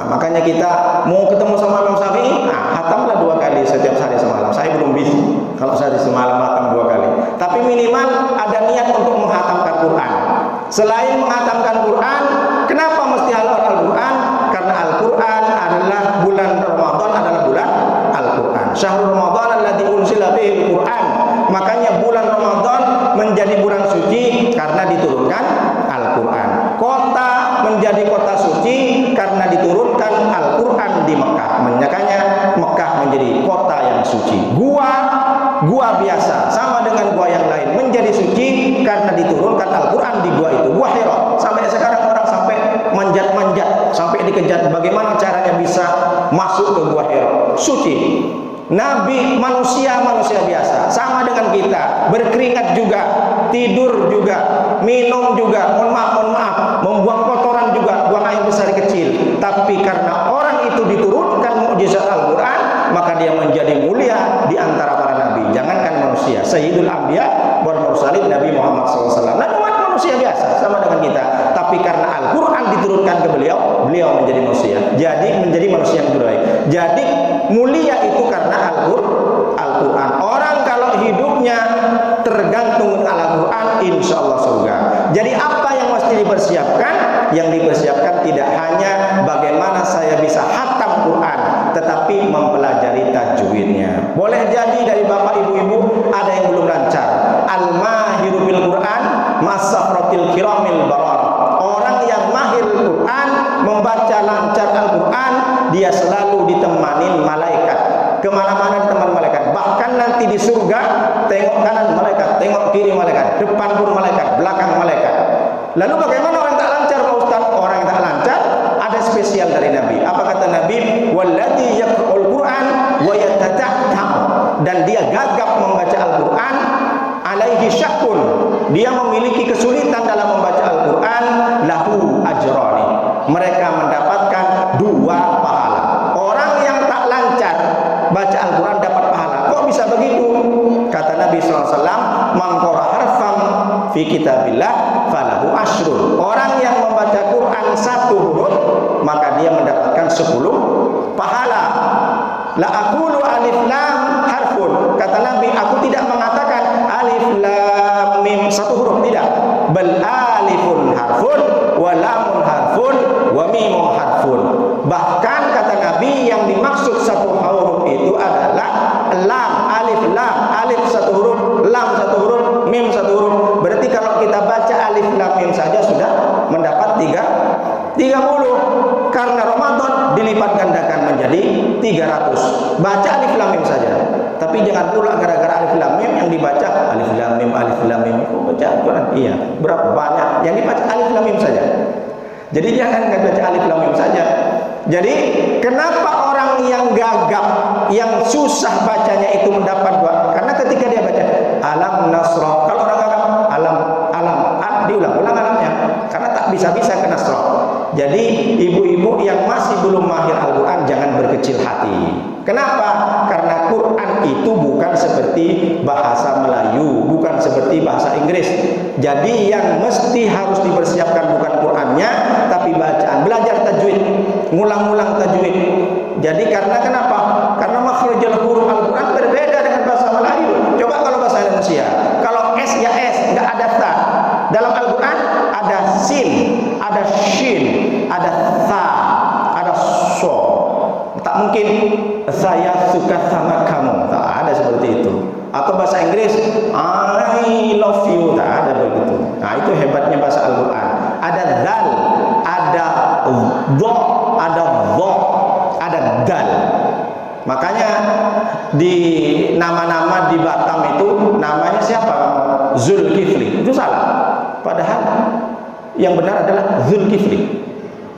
S1: Makanya kita mau ketemu sama Imam Syafi'i, hatamlah 2 kali setiap hari semalam. Saya belum bisa kalau sehari semalam hatam 2 kali. Tapi minimal ada niat untuk menghatamkan Quran. Selain menghatamkan Quran, kenapa mesti Al-Quran? Karena Al-Quran adalah bulan Ramadan, adalah bulan Al-Quran. Syahrul Ramadan alladzi unzila fihi Al-Quran. Makanya bulan Ramadan menjadi bulan suci karena diturunkan Al-Quran. Kota menjadi kota suci karena diturunkan Al-Quran di Mekah. Makanya Mekah menjadi kota yang suci. Gua biasa sama dengan gua yang lain menjadi suci karena diturunkan Al-Quran di gua itu. Gua Hira. Sampai sekarang orang sampai manjat-manjat, sampai dikejar bagaimana caranya bisa masuk ke gua Hira. Suci. Nabi manusia biasa sama dengan kita, berkeringat juga, tidur juga, minum juga, mohon maaf, membuang kotoran juga, buang air besar kecil. Tapi karena orang itu diturunkan mukjizat Al-Quran, maka dia menjadi mulia di antara para nabi. Jangankan manusia, Sayyidul Anbiya wal Mursalin Nabi Muhammad SAW. Nabi Muhammad manusia biasa sama dengan kita, tapi karena Al-Quran diturunkan ke beliau menjadi manusia. Jadi menjadi manusia yang baik. Jadi mulia itu karena Al-Quran. Orang kalau hidupnya tergantung dengan Al-Quran, insya Allah surga. Jadi apa yang mesti dipersiapkan? Yang dipersiapkan tidak hanya bagaimana saya bisa khatam Quran, tetapi mempelajari tajwidnya. Boleh jadi dari bapak ibu-ibu ada yang belum lancar. Al-mahiru bil Quran masafratil kiramil barar. Orang yang mahir Quran, membaca lancar Al-Quran, dia selalu ditemanin malaikat. Kemana-mana ditemani malaikat. Bahkan nanti di surga, tengok kanan malaikat, tengok kiri malaikat, depan pun malaikat, belakang malaikat. Lalu bagaimana orang tak lancar Pak Ustaz? Orang yang tak lancar ada spesial dari Nabi. Apa kata Nabi? Walladzi yaqra'ul Qur'an wa yatata'am. Dan dia gagap membaca Al-Quran, alaihi syakkun. Dia memiliki kesulitan dalam membaca Al-Quran, lahu ajrani. Mereka mendapatkan 2 pahala. Orang yang tak lancar baca Al-Quran dapat pahala. Kok bisa begitu? Kata Nabi SAW, man qara harfan fi kitabillah falahu ashrun. Orang yang membaca Quran 1 huruf, maka dia mendapatkan 10 pahala. La aqulu alif lam harfun. Kata Nabi, aku tidak mengatakan alif lam mim 1 huruf, tidak. Bal alifun harfun wa lamun harfun wa mimun harfun. Bahkan kata Nabi, yang dimaksud 1 huruf itu adalah lam, alif 1 huruf, lam 1 huruf, mim 1 huruf. Berarti kalau kita baca alif lam mim saja sudah mendapat 30. Karena Ramadan dilipat gandakan menjadi 300. Baca alif lam mim saja. Tapi jangan pula gara-gara alif lam mim yang dibaca alif lam mim. Oh, baca Al-Quran. Iya, berapa banyak yang dibaca alif lam mim saja. Jadi jangan baca alif lam mim saja. Jadi kenapa orang yang gagap, yang susah bacanya itu mendapat 2? Karena ketika dia baca alam nasrah, kalau orang gagap alam diulang-ulang alamnya, karena tak bisa-bisa ke nasrah. Jadi ibu-ibu yang masih belum mahir Al-Quran jangan berkecil hati. Kenapa? Karena Quran itu bukan seperti bahasa Melayu, bukan seperti bahasa Inggris. Jadi yang mesti harus dipersiapkan bukan Qurannya, tapi bacaan. Belajar tajwid, ngulang-ngulang tajwid. Jadi karena kenapa? Karena makhrajul huruf Al-Quran berbeda dengan bahasa Melayu. Coba kalau bahasa Indonesia, kalau S ya S, nggak ada ta. Dalam Al-Quran ada sin, ada shin, ada tha, ada so. Tak mungkin saya suka sama kamu, tak ada seperti itu. Atau bahasa Inggris I love you, tak ada begitu. Nah, itu hebatnya bahasa Al-Quran. Ada dal, ada dho, ada dho, ada dal. Makanya di nama-nama di Batam itu namanya siapa? Zulkifli. Itu salah. Padahal yang benar adalah Zulkifli.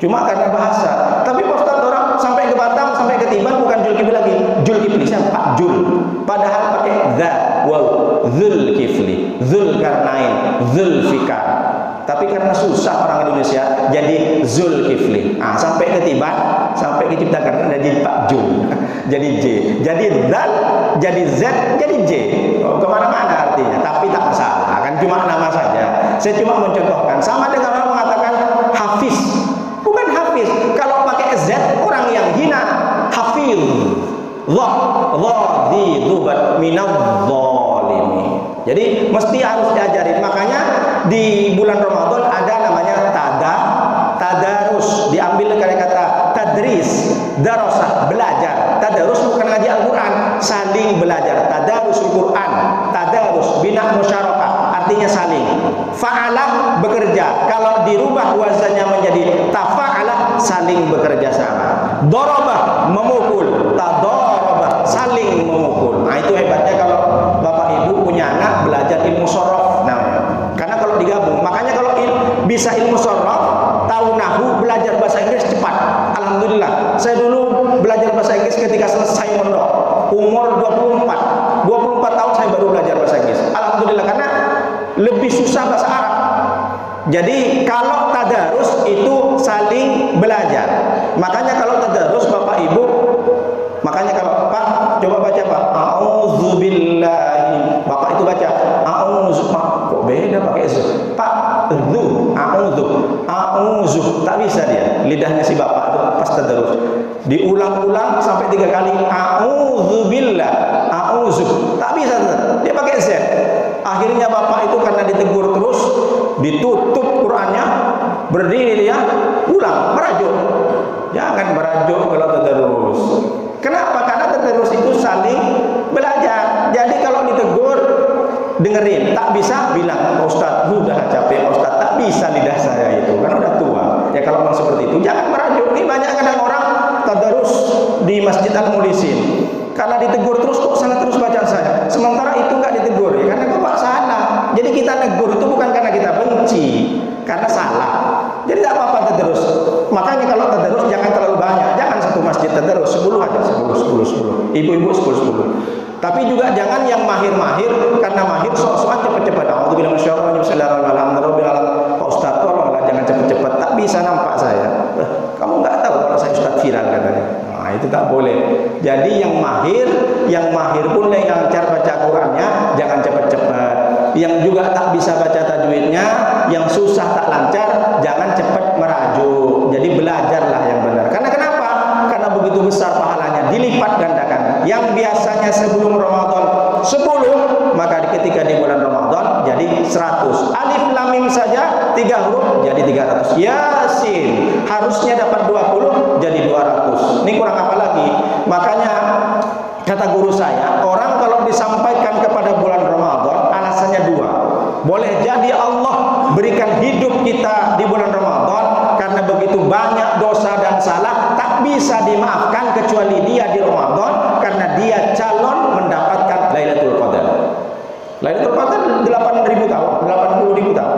S1: Cuma karena bahasa. Tapi Ustaz, orang sampai ke Batam, sampai ke Tiban bukan Zulkifli lagi. Zulkifli siapa? Jul. Padahal pakai za, waw. Zulkifli, Zulkarnain, Zulfikar. Tapi karena susah orang Indonesia jadi Zulkifli. Ah, sampai ke Tiban, sampai ke Ciptakarta jadi Pak Jul. Jadi J. Jadi Zal, jadi Z, jadi J. Oh, kemana-mana artinya. Tapi tak masalah, kan cuma nama saja. Saya cuma mencontohkan. Sama dengan orang mengatakan Hafiz. Bukan Hafiz. Kalau pakai Z, orang yang hina. Hafiz. Dhi dhubat minadh-dhalimi. Jadi mesti harus diajarin. Makanya di bulan Ramadan ada namanya tadarus. Diambil dari kata tadris, darasah, belajar. Tadarus bukan ngaji Al-Quran, saling belajar. Tadarus Al-Quran, tadarus bina musyarakah. artinya saling. Fa'ala bekerja. Kalau dirubah wazannya menjadi tafa'ala, saling bekerja sama. Daraba memukul, tadaraba saling memukul. Nah, itu hebatnya kalau Bapak Ibu punya anak belajar ilmu sorof namanya. Karena kalau digabung, makanya kalau bisa ilmu sorof, tahu nahu, belajar bahasa Inggris cepat. Alhamdulillah. Saya dulu belajar bahasa Inggris ketika selesai mondok, umur 24 tahun saya baru belajar bahasa Inggris. Alhamdulillah, karena lebih susah bahasa Arab. Jadi kalau tadarus itu saling belajar. Makanya kalau tadarus Bapak Ibu, makanya kalau Pak coba baca Pak, auzubillahi. Bapak itu baca auzu, Pak kok beda pakai zu. Pak zu, auzu, tak bisa dia. Lidahnya si Bapak itu pas tadarus. Diulang-ulang sampai 3 kali auzubillah, auzu. Tak bisa dia pakai z. Akhirnya Bapak itu karena ditegur terus, ditutup Qur'annya, berdiri dia, ulang, merajuk. Jangan merajuk kalau tadarus. Kenapa? Karena tadarus itu saling belajar. Jadi kalau ditegur, dengerin. Tak bisa bilang, Ustaz, udah capek Ustaz, tak bisa lidah saya itu, kan udah tua. Ya kalau memang seperti itu, jangan merajuk. Ini banyak kadang orang tadarus di Masjid Al-Mulisin. Karena ditegur terus, kok salah terus bacaan saya. Sementara itu nggak ditegur, ya karena Bapak salah. Jadi kita negur itu bukan karena kita benci, karena salah. Jadi tak apa-apa tadarus. Makanya kalau tadarus jangan terlalu banyak. Jangan satu masjid tadarus, 10 aja, 10. Ibu-ibu 10. Tapi juga jangan yang mahir-mahir, karena mahir sok-sokan cepat-cepat. Alhamdulillah masyaallah, alhamdulillah. Pak Ustaz tolonglah jangan cepat-cepat. Tak bisa nampak saya. Kamu nggak tahu kalau saya Ustaz viral katanya. Nah, itu tak boleh. Jadi yang mahir pun yang lancar baca Qur'annya jangan cepat-cepat. Yang juga tak bisa baca tajwidnya, yang susah tak lancar, jangan cepat merajuk. Jadi belajarlah yang benar. Karena kenapa? Karena begitu besar pahalanya, dilipat gandakan. Yang biasanya sebelum Ramadan 10, maka ketika di bulan Ramadan jadi 100. Alif lam mim saja 3 huruf jadi 300. Yasin harusnya dapat 20 jadi 200. Ini kurang apa lagi? Makanya kata guru saya, orang kalau disampaikan kepada bulan Ramadan alasannya 2. Boleh jadi Allah berikan hidup kita di bulan Ramadan karena begitu banyak dosa dan salah tak bisa dimaafkan kecuali dia di Ramadan, karena dia calon mendapatkan Lailatul Qadar. Lailatul Qadar 8.000 tahun, 80.000 tahun.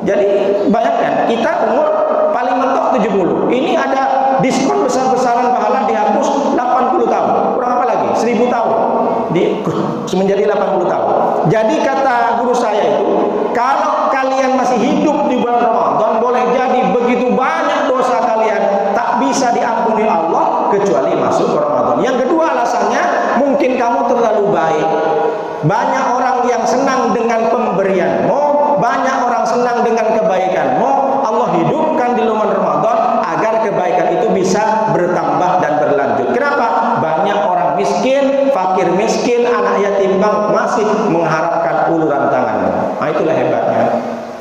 S1: Jadi bayangkan kita umur paling mentok 70. Ini ada diskon besar-besaran pahala dihapus 80 tahun. Kurang apa lagi? 1000 tahun. Menjadi 80 tahun. Jadi kata guru saya itu, kalau kalian masih hidup di bulan Ramadan, boleh jadi begitu banyak dosa kalian tak bisa diampuni Allah kecuali masuk ke Ramadan. Yang kedua alasannya, mungkin kamu terlalu baik. Banyak orang yang senang dengan pemberianmu, banyak orang senang dengan kebaikanmu. Allah hidupkan di bulan Ramadan agar kebaikan itu bisa bertambah dan berlanjut. Kenapa? Banyak orang miskin, fakir miskin, anak yatim masih mengharapkan uluran tanganmu. Nah, itulah hebatnya.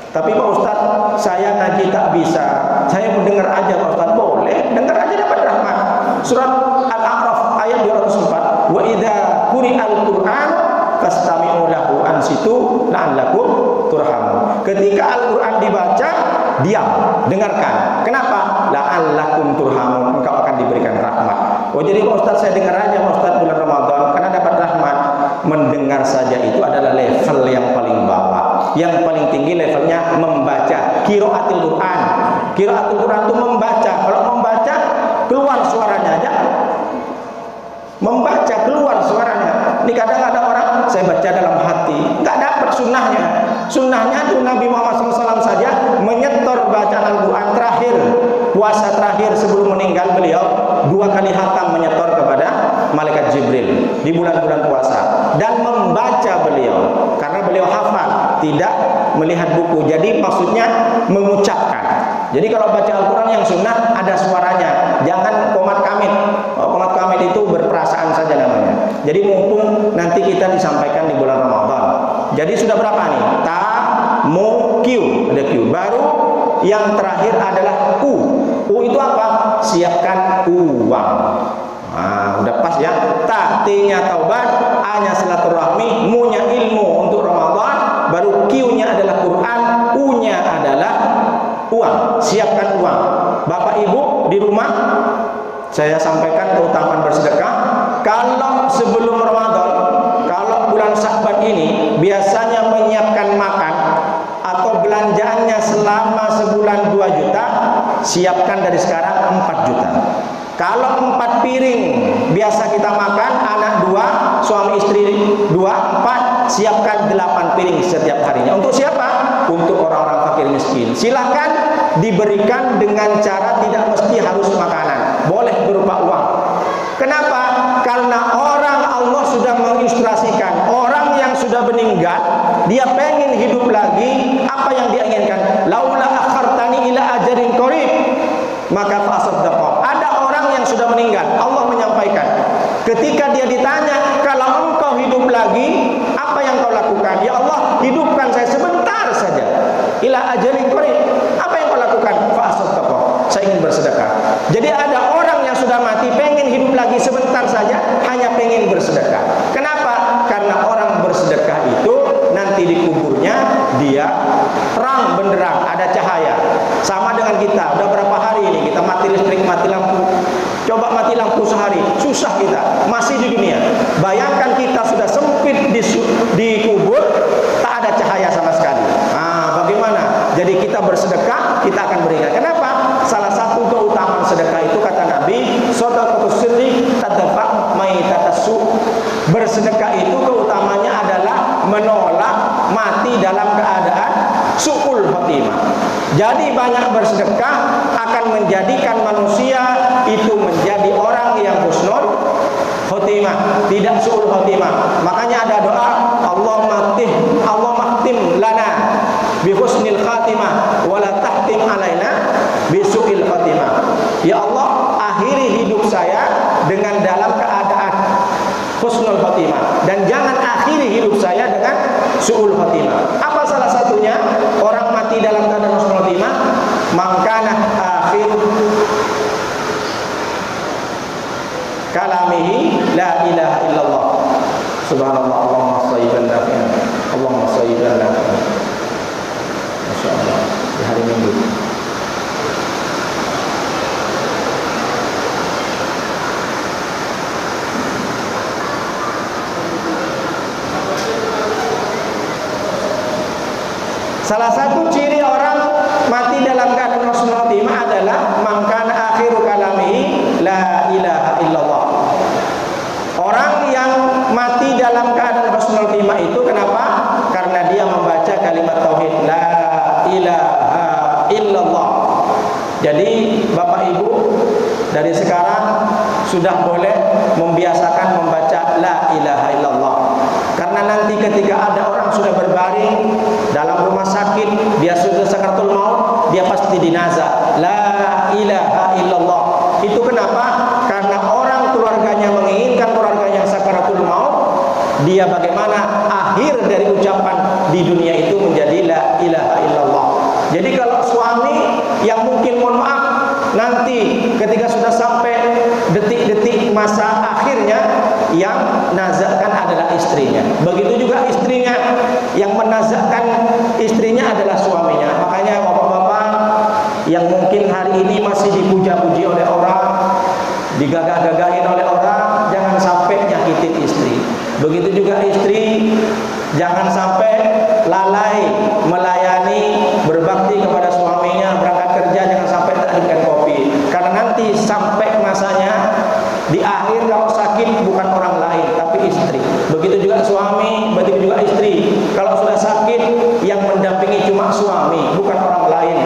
S1: Tapi Pak Ustaz, saya ngaji tak bisa. Saya mendengar aja Pak Ustaz. Boleh, dengar aja dapat rahmat. Surat Al-A'raf ayat 204. Wa idza quri'al Qur'an fastami'u lahu ansitu la'allakum turhamun. Ketika Al-Qur'an dibaca, diam, dengarkan. Kenapa? La'allakum turhamun, engkau akan diberikan rahmat. Oh, jadi Pak Ustaz, saya dengar aja Pak Ustaz bulan Ramadan karena dapat rahmat. Mendengar saja itu adalah level yang paling bawah. Yang paling tinggi levelnya membaca. Qiraatul Quran. Qiraatul Quran itu membaca. Kalau membaca keluar suaranya aja. Membaca keluar suaranya. Ini kadang ada orang, saya baca dalam hati, nggak dapat sunnahnya. Sunnahnya itu Nabi Muhammad SAW saja menyetor bacaan Al-Quran terakhir, puasa terakhir sebelum meninggal beliau 2 kali khatam menyetor kepada malaikat Jibril di bulan-bulan puasa, dan membaca beliau karena beliau hafal, tidak melihat buku. Jadi maksudnya mengucapkan. Jadi kalau baca Al-Quran yang sunnah ada suaranya, jangan qomat kamit. Qomat kamit itu berperasaan saja namanya. Jadi mumpung nanti kita disampaikan di bulan Ramadan. Jadi sudah berapa nih? Ta, mu, kiu. Ada kiu. Baru yang terakhir adalah u. U itu apa? Siapkan uang. Nah, udah pas ya. Ta, T-nya taubat, A-nya silaturahmi, mu-nya ilmu untuk Ramadan, baru Q-nya adalah Quran, U-nya adalah uang. Siapkan uang. Bapak Ibu di rumah, saya sampaikan keutamaan bersedekah. Kalau sebelum Ramadan, kalau bulan Sya'ban ini biasanya menyiapkan makan atau belanjaannya selama sebulan 2 juta, siapkan dari sekarang 4 juta. Kalau 4 piring biasa kita makan, anak 2, suami istri 2, 4, siapkan 8 piring setiap harinya. Untuk siapa? Untuk orang-orang fakir miskin. Silahkan diberikan dengan cara tidak mesti harus makanan, boleh berupa uang. Kenapa? Karena orang Allah sudah mengilustrasikan, orang yang sudah meninggal, dia pengen hidup lagi. Apa yang dia inginkan? Laula akhartani ila ajarin qarib, maka fasaddaqa. Ada orang yang sudah meninggal, Allah menyampaikan, ketika dia ditanya, kalau engkau hidup lagi, apa yang kau lakukan? Ya Allah, hidupkan saya sebentar saja. Ila ajarin qarib. Apa yang kau lakukan? Fasaddaqa. Saya ingin bersedekah. Jadi ada orang yang sudah mati pengen hidup lagi sebentar saja, hanya pengen bersedekah. Kenapa? Karena orang bersedekah itu nanti di kuburnya dia terang benderang, ada cahaya. Sama dengan kita, udah berapa hari ini kita mati listrik, mati lampu. Coba mati lampu sehari, susah kita, masih di dunia. Bayangkan kita sudah sempit di kubur, tak ada cahaya sama sekali. Bagaimana? Jadi kita bersedekah, kita akan beringat. Kenapa? Salah satu keutamaan sedekah itu kata Nabi, shadaqatus sirri tadfa' maitatassu. Bersedekah itu keutamanya adalah menolak mati dalam keadaan su'ul khotimah. Jadi banyak bersedekah akan menjadikan manusia itu menjadi orang yang husnul khotimah, tidak su'ul khotimah. Makanya ada doa, Allahumma khtim lana bi husnil khatimah wa la tahtim alaina bi su'il khatimah. Ya Allah, akhiri hidup saya dengan dalam keadaan husnul khatimah, dan jangan akhiri hidup saya dengan su'ul khatimah. Apa salah satunya? Orang mati dalam keadaan husnul khatimah, mangkana akhir kalamihi la ilaha illallah. Subhanallah, Allahumma sayyiban nafi'an, Allahumma sayyiban nafi'an. Masya Allah, di hari Minggu. Salah satu ciri orang mati dalam keadaan husnul khotimah adalah mangkana akhiru kalamihi la ilaha illallah. Orang yang mati dalam keadaan husnul khotimah itu kenapa? Karena dia membaca kalimat tauhid la ilaha illallah. Jadi Bapak Ibu dari sekarang sudah boleh membiasakan membaca la ilaha illallah. Karena nanti ketika ada orang sudah berbaring dalam rumah sakit, dia sudah sakaratul maut, dia pasti dinazah la ilaha illallah. Itu kenapa? Karena orang keluarganya menginginkan keluarganya sakaratul maut, dia bagaimana akhir dari ucapan di dunia itu menjadi la ilaha illallah. Jadi kalau suami yang mungkin mohon maaf nanti ketika sudah sampai detik-detik masa akhirnya, yang nazakkan adalah istrinya. Begitu juga istrinya, yang menazakkan istrinya adalah suaminya. Makanya bapak-bapak yang mungkin hari ini masih dipuja-puji oleh orang, digagah-gagahin oleh orang, jangan sampai nyakitin istri. Begitu juga istri, jangan sampai lalai melayani, berbakti kepada suaminya, berangkat kerja jangan sampai tak berikan kopi. Karena nanti sampai masanya di akhir kalau sakit bukan orang lain tapi istri. Begitu juga suami, begitu juga istri. Kalau sudah sakit yang mendampingi cuma suami, bukan orang lain.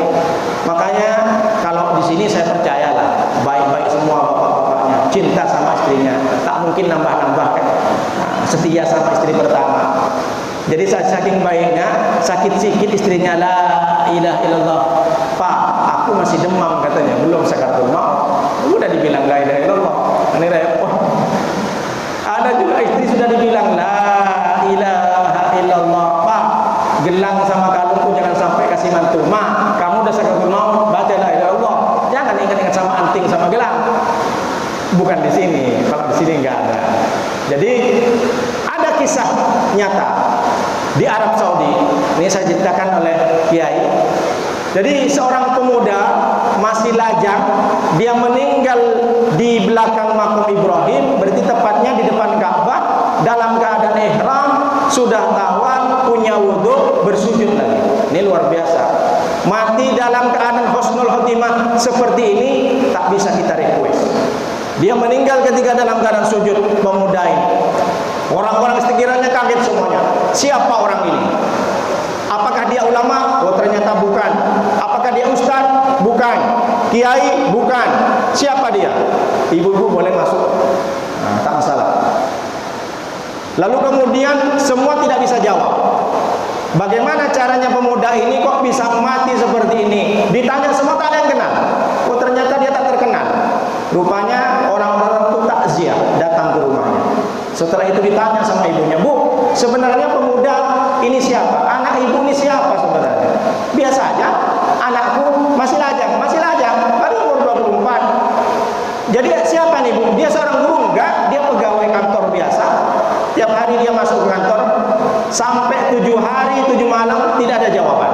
S1: Makanya kalau di sini saya percayalah baik-baik semua bapak-bapaknya, cinta sama istrinya, tak mungkin nambah-nambah kan. Setia sama istri pertama. Jadi saking baiknya, sakit sikit istrinya la ilaha illallah. Pak, aku masih demam katanya, belum sakaratul maut. Udah dibilang la ilaha illallah. Ini repot. Ada juga istri sudah dibilang la ilaha illallah. Pak, gelang sama kalungku jangan sampai kasih mantu. Ma, kamu udah sakaratul maut, baca la ilaha illallah. Jangan ingat-ingat sama anting sama gelang. Bukan di sini. Kalau di sini enggak ada. Jadi ada kisah nyata di Arab Saudi.
S2: Ini saya ceritakan oleh Kiai. Jadi seorang pemuda masih lajang, dia meninggal di belakang makam Ibrahim, berarti tepatnya di depan Ka'bah, dalam keadaan ihram, sudah tawaf, punya wudhu, bersujud lagi. Ini luar biasa. Mati dalam keadaan husnul khotimah seperti ini tak bisa kita request. Dia meninggal ketika dalam keadaan sujud, pemuda ini. Orang-orang sekiranya kaget semuanya. Siapa orang ini? Apakah dia ulama? Oh ternyata bukan. Apakah dia ustaz? Bukan. Kiai? Bukan. Siapa dia? Ibu-ibu boleh masuk. Nah, tak masalah. Lalu kemudian semua tidak bisa jawab. Bagaimana caranya pemuda ini kok bisa mati seperti ini? Ditanya semua tak ada yang kenal. Oh ternyata dia tak terkenal. Rupanya orang-orang itu takziah datang ke rumahnya. Setelah itu ditanya sama ibunya, Bu, sebenarnya pemuda ini siapa? Anak ibu ini siapa sebenarnya? Biasa aja, anakku masih lajang, baru umur 24. Jadi siapa nih Bu? Dia seorang guru? Enggak, dia pegawai kantor biasa. Tiap hari dia masuk ke kantor, sampai 7 hari 7 malam tidak ada jawaban.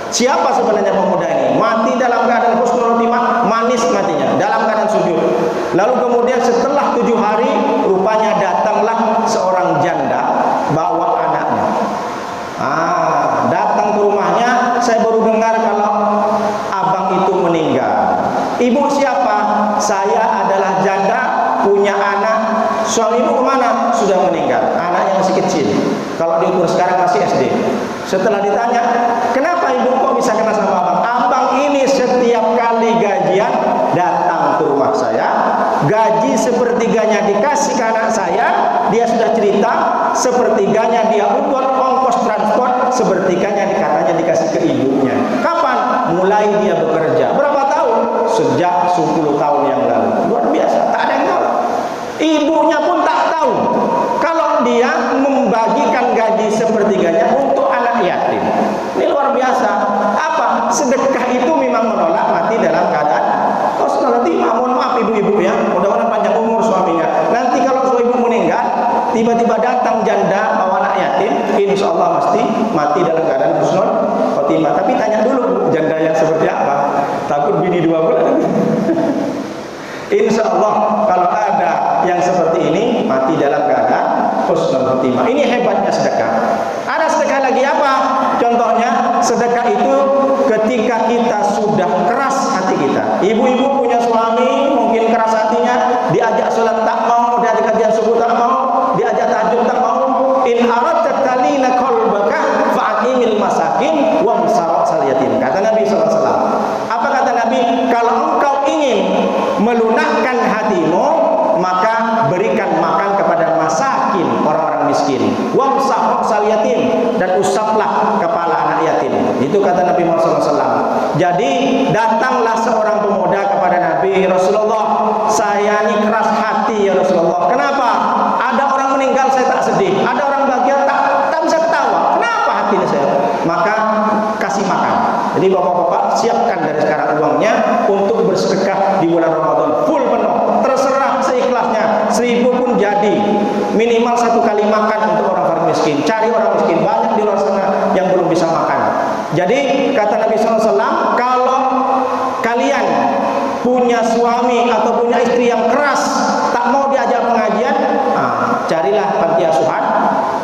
S2: Siapa sebenarnya pemuda ini? Mati dalam keadaan husnul khotimah, manis matinya, dalam keadaan sujud. Lalu kemudian setelah 7 hari, rupanya datanglah seorang janda bawa anaknya. Datang ke rumahnya, saya baru dengar kalau abang itu meninggal. Ibu siapa? Saya adalah janda, punya anak. Suamimu kemana? Sudah meninggal. Anaknya masih kecil. Kalau diukur sekarang masih SD. Setelah ditanya, kenapa ibu kok bisa kenal sama abang? Abang ini setiap kali gajian datang ke rumah saya, gaji sepertiganya dikasih ke anak saya. Dia sudah cerita, sepertiganya dia ukur ongkos transport, sepertiganya katanya dikasih ke ibunya. Kapan? Mulai dia bekerja. Berapa tahun? Sejak 10 tahun yang lalu. Luar biasa, tak ada yang tahu. Ibunya pun tak tahu kalau dia membagikan gaji sepertiganya untuk anak yatim. Ini luar biasa. Apa? Sedekah itu memang menolak mati dalam keadaan husnul khotimah. Mohon maaf ibu-ibu ya, mudah-mudahan panjang umur suaminya. Nanti kalau suami ibu meninggal, tiba-tiba datang janda bawa anak yatim, insya Allah mesti mati dalam keadaan husnul khotimah. Tapi tanya dulu janda yang seperti apa. Takut bini 2 bulan. Insya Allah kalau ada yang seperti ini mati dalam keadaan husnul khotimah. Ini hebatnya sedekah. Ada sedekah lagi apa? Contohnya sedekah itu ketika kita sudah keras hati kita. Ibu-ibu punya suami mungkin keras hatinya, diajak sholat tak mau, diajak kajian subuh tak mau, diajak tahajud tak mau. In aradta talina qalbaka fa'imil masakin wamsar yatim. Kata Nabi SAW. Apa kata Nabi? Kalau engkau ingin melunakkan hatimu, maka berikan makan kepada masakin, orang-orang miskin. Wamsah yatim, dan usaplah kepala anak yatim. Itu kata Nabi Muhammad SAW. Jadi datanglah seorang pemuda kepada Nabi, Rasulullah, saya ini keras hati ya Rasulullah. Kenapa? Ada orang meninggal saya tak sedih, ada orang bahagia tak bisa ketawa. Kenapa hati ini saya? Maka kasih makan. Jadi bapak-bapak siapkan dari sekarang uangnya untuk bersedekah di bulan Ramadan full penuh, terserah seikhlasnya, 1000 pun jadi, minimal 1 kali makan untuk orang miskin. Cari orang miskin, banyak di luar sana yang belum bisa makan. Jadi kata Nabi SAW, kalau kalian punya suami atau punya istri yang keras, tak mau diajak pengajian, carilah panti asuhan,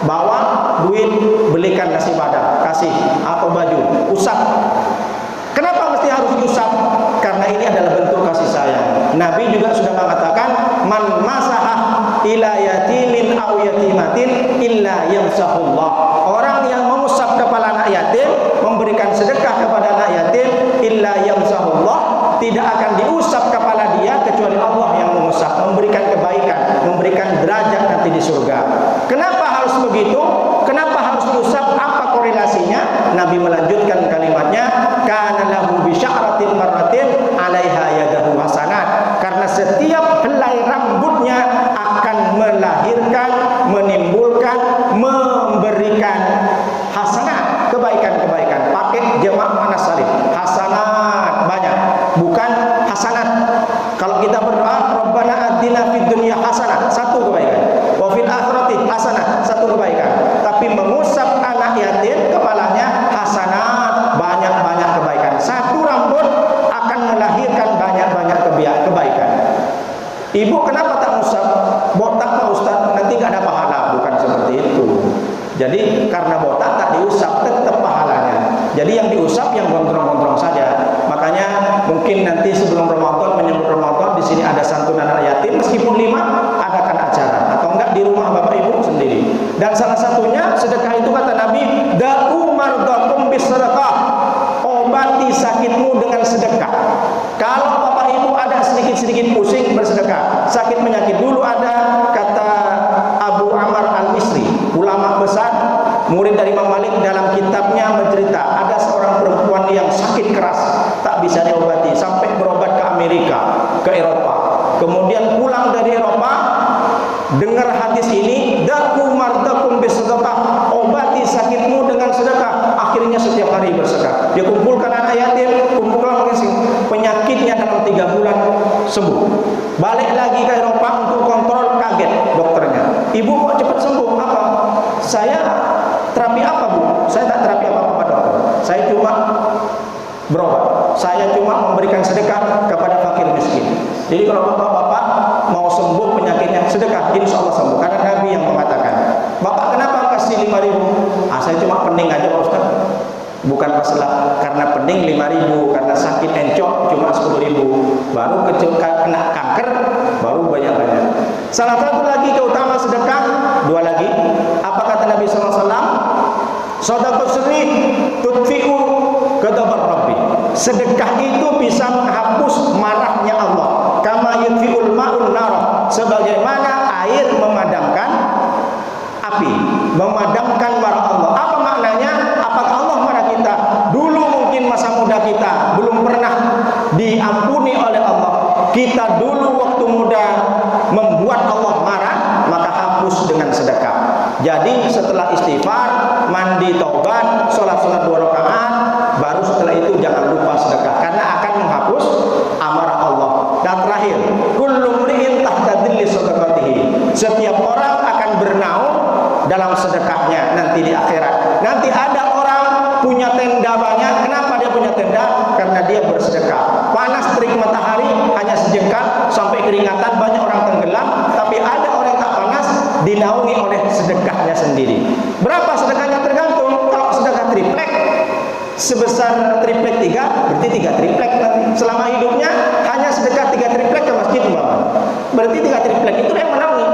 S2: bawa duit, belikan nasi padang, kasih, atau baju, usap. Kenapa mesti harus diusap? Karena ini adalah bentuk kasih sayang. Nabi juga sudah mengatakan, man masahah ila yatimin aw yatimatin illa yamsahullah. Orang yang mengusap kepala anak yatim, memberikan sedekah kepada anak yatim, illa yamsahullah, tidak akan diusap kepala dia kecuali Allah yang mengusap, memberikan kebaikan, memberikan derajat nanti di surga. Kenapa harus begitu? Kenapa harus diusap? Apa korelasinya? Nabi melanjutkan kalimatnya, kana lahu bi sya'ratin marratin 'alaiha yadahu hasanat. Karena setiap helai rambutnya akan melahirkan, menimbulkan, memberikan hasanat, kebaikan-kebaikan. Pakai jamak muannats salim. Hasanat banyak, bukan hasanat. Kalau kita berdoa, Rabbana atina fid dunya hasanah, satu kebaikan. Wa fil akhirati hasanah, satu kebaikan. Tapi mengusap anak yatim, kepala Ibu kenapa tak ngusap? Botak Pak Ustaz, nanti nggak ada pahala. Bukan seperti itu. Jadi karena botak tak diusap tetap pahalanya. Jadi yang diusap yang gondrong-gondrong saja. Makanya mungkin nanti sebelum Ramadan, menyambut Ramadan, di sini ada santunan anak yatim, meskipun 5 adakan acara atau enggak di rumah Bapak Ibu sendiri. Dan salah satunya sedekah itu kata Nabi, da'u mardakum bisedekah. Obati sakitmu dengan sedekah. Kalau Bapak Ibu ada sedikit-sedikit pusing, bersedekah. Sakit penyakit dulu ada, kata Abu Ammar Al-Misri, ulama besar, murid dari Imam Malik, dalam kitabnya bercerita ada seorang perempuan yang sakit keras, tak bisa diobati, sampai berobat ke Amerika, ke Eropa. Kemudian pulang dari Eropa, dengar hadis ini, da'u mardakum bisedekah, obati sakitmu dengan sedekah. Akhirnya setiap hari bersedekah. Dia kumpulkan anak yatim, kumpulkan penyakitnya dalam 3 bulan sembuh. Balik lagi ke Eropa untuk kontrol, kaget dokternya. Ibu kok cepat sembuh? Apa? Saya terapi apa, Bu? Saya tak terapi apa-apa, Pak dokter. Saya cuma berobat. Saya cuma memberikan sedekah kepada fakir miskin. Jadi kalau bapak-bapak mau sembuh penyakitnya, sedekah, insya Allah sembuh. Karena Nabi yang mengatakan. Bapak kenapa kasih 5.000? Saya cuma pening aja Pak Ustaz. Bukan masalah karena pening 5.000, karena sakit encok cuma 10.000. Baru kena kanker, baru banyak-banyak. Salah satu lagi keutamaan sedekah, 2 lagi. Apa kata Nabi SAW? Shadaqah sirri tudfi'u ghadabar Rabbi. Sedekah itu bisa menghapus marahnya Allah. Kama yudfi'ul ma'un nar. Sebagaimana air memadamkan api, memadamkan marah Allah. Apa maknanya? Apakah Allah marah kita? Dulu mungkin masa muda kita belum pernah diampuni oleh Allah. Kita dulu waktu muda membuat Allah marah, maka hapus dengan sedekah. Jadi setelah istighfar, mandi taubat, sholat 2 rakaat, baru setelah itu jangan lupa sedekah, karena akan menghapus amarah Allah. Dan terakhir, kullu mri'in tahta dhilli shadaqatihi. Setiap orang akan bernaung dalam sedekahnya nanti di akhirat. Nanti ada orang punya tenda banyak. Kenapa dia punya tenda? Karena dia bersedekah. Panas terik matahari hanya sejengkal sampai keringatan, banyak orang tenggelam. Tapi ada orang tak panas dinaungi oleh sedekahnya sendiri. Berapa sedekahnya? Tergantung. Kalau sedekah triplek sebesar triplek 3, berarti 3 triplek nanti. Selama hidupnya hanya sedekah 3 triplek ke masjid, berarti 3 triplek itu yang menaungi.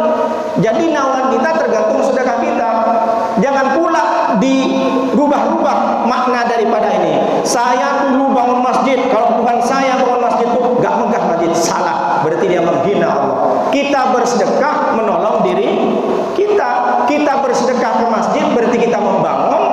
S2: Jadi naungan kita tergantung sedekah kita. Jangan pula dirubah-rubah makna daripada ini. Saya dulu bangun masjid, kalau bukan saya bangun masjid itu gak megah masjid. Salah, berarti dia menghina Allah. Kita bersedekah menolong diri kita. Kita bersedekah ke masjid berarti kita membangun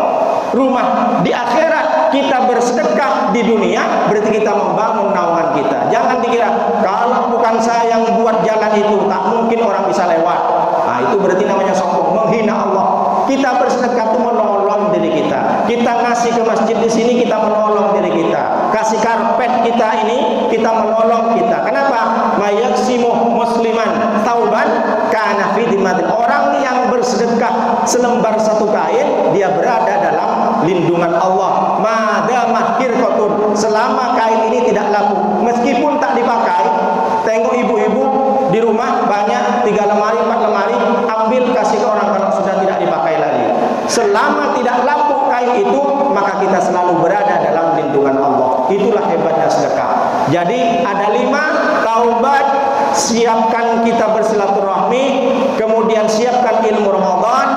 S2: rumah di akhirat. Kita bersedekah di dunia berarti kita membangun naungan kita. Jangan dikira kalau bukan saya yang buat jalan itu tak mungkin orang bisa lewat. Nah, itu berarti namanya sombong, menghina Allah. Kita bersedekah itu menolong diri kita. Kita ngasih ke masjid di sini, kita menolong diri kita. Kasih karpet kita ini, kita menolong kita. Kenapa? Mayaksimu musliman tauban kana fi dimatil. Orang yang bersedekah selembar 1 kain, dia berada dalam lindungan Allah. Madamah hirqatun, selama kain ini tidak laku, meskipun tak dipakai. Tengok ibu-ibu di rumah banyak 3 lemari, 4 lemari, ambil kasih ke orang kalau sudah tidak dipakai lagi. Selama tidak laku kain itu, maka kita selalu berada dalam lindungan Allah. Itulah hebatnya sedekah. Jadi ada 5: taubat, siapkan kita bersilaturahmi, kemudian siapkan ilmu Ramadan,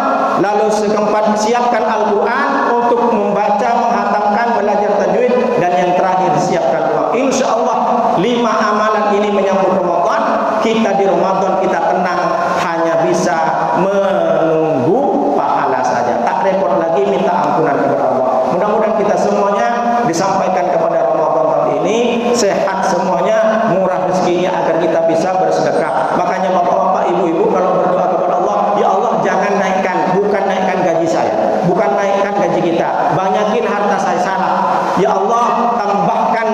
S2: lalu keempat siapkan Al-Quran untuk membaca, menghatamkan, belajar tajwid, dan yang terakhir siapkan doa. Insya Allah 5 amalan ini menyambut Ramadan. Kita di Ramadan kita tenang, hanya bisa menunggu pahala saja, tak repot lagi minta ampunan kepada Allah. Mudah-mudahan kita semuanya disampaikan kepada Ramadan tahun ini sehat semuanya, murah rezekinya, agar kita bisa bersedekah. Makanya bapak-bapak, ibu-ibu kalau berdoa kepada Allah, ya Allah jangan naikkan, bukan naikkan gaji saya, bukan naikkan gaji kita, banyakin harta saya, salah. Ya Allah tambahkan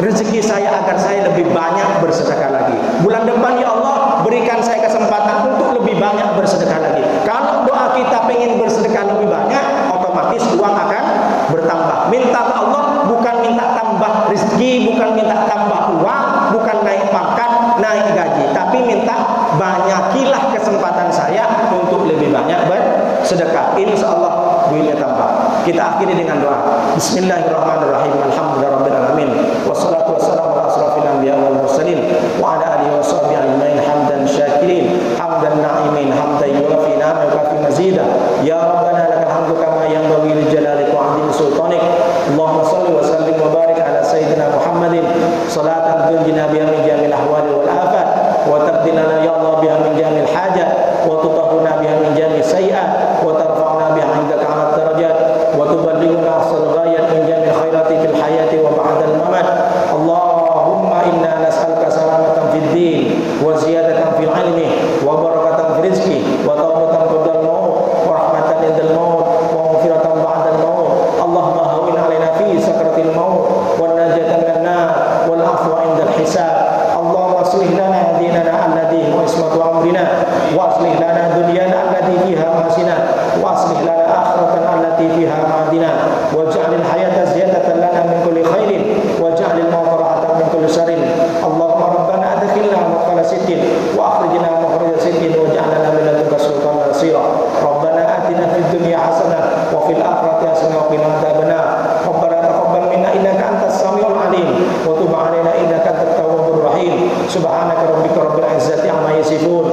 S2: rezeki saya agar saya lebih banyak bersedekah lagi. Bulan depan ya Allah berikan saya kesempatan untuk lebih banyak bersedekah lagi. Kalau doa kita pengen bersedekah lebih banyak, otomatis uang akan bertambah. Minta ke Allah bukan minta tambah rezeki, bukan minta tambah uang, bukan naik pangkat, naik gaji, tapi Kita akhiri dengan doa. Bismillahirrahmanirrahim. Alhamdulillahirabbil alamin. Wassalatu wassalamu ala asrofil anbiya wal mursalin wa ala alihi washabbihi ajmain hamdan syakirin hamdan na'imin hamdan yuwafi ni'amahu wa yukafi mazida. Ya Rabbana lakal hamdu kama yanbaghi li jalalika wa 'azimi sultanik. Allahumma shalli wa sallim wa barik ala sayyidina Muhammadin salatan tunjina biha min jamil ahwali wal afat wa taqdina ya Allah biha min jamil hajat wa tutahhuna biha min jamil sayiat wa tarfa'na biha 'indaka 'ala darajat wa tuballighuna aqsal ghayat min jamil khairati fil hayati wa ba'da al mamat. Allahumma inna nas'aluka salamatan fid din wa ziyadatan fil ilmi wa barakatan fil rizqi wa tawbatan qabla al maut wa rahmatan indal maut wa maghfiratan ba'da al maut. Allahumma hawwin 'alaina fi sakratil maut wan najata minan nar wal afwa indal hisab. Allahumma aslih lana dinana alladhi huwa ismatu amrina wa aslih lana dunyana allati fiha ma'asina wa aslih lana akhiratana allati fiha ma'adina waj'alil hayata ziyadatan lana min kulli khairin waj'alil mauta rahatan min kulli sharrin. Allahumma rabbana adkhilna mudkhala sidqin wa akhrijna mukhraja sidqin waj'alna min ladunka sultanan nasira. Rabbana atina fid dunya hasanah wa fil akhirati hasanah wa qina adzabannar. Rabbana taqabbal minna innaka antas samiul alim wa tub 'alaina innaka antat tawwabur rahim. Subhanaka rabbika rabbil izzati amma yasifun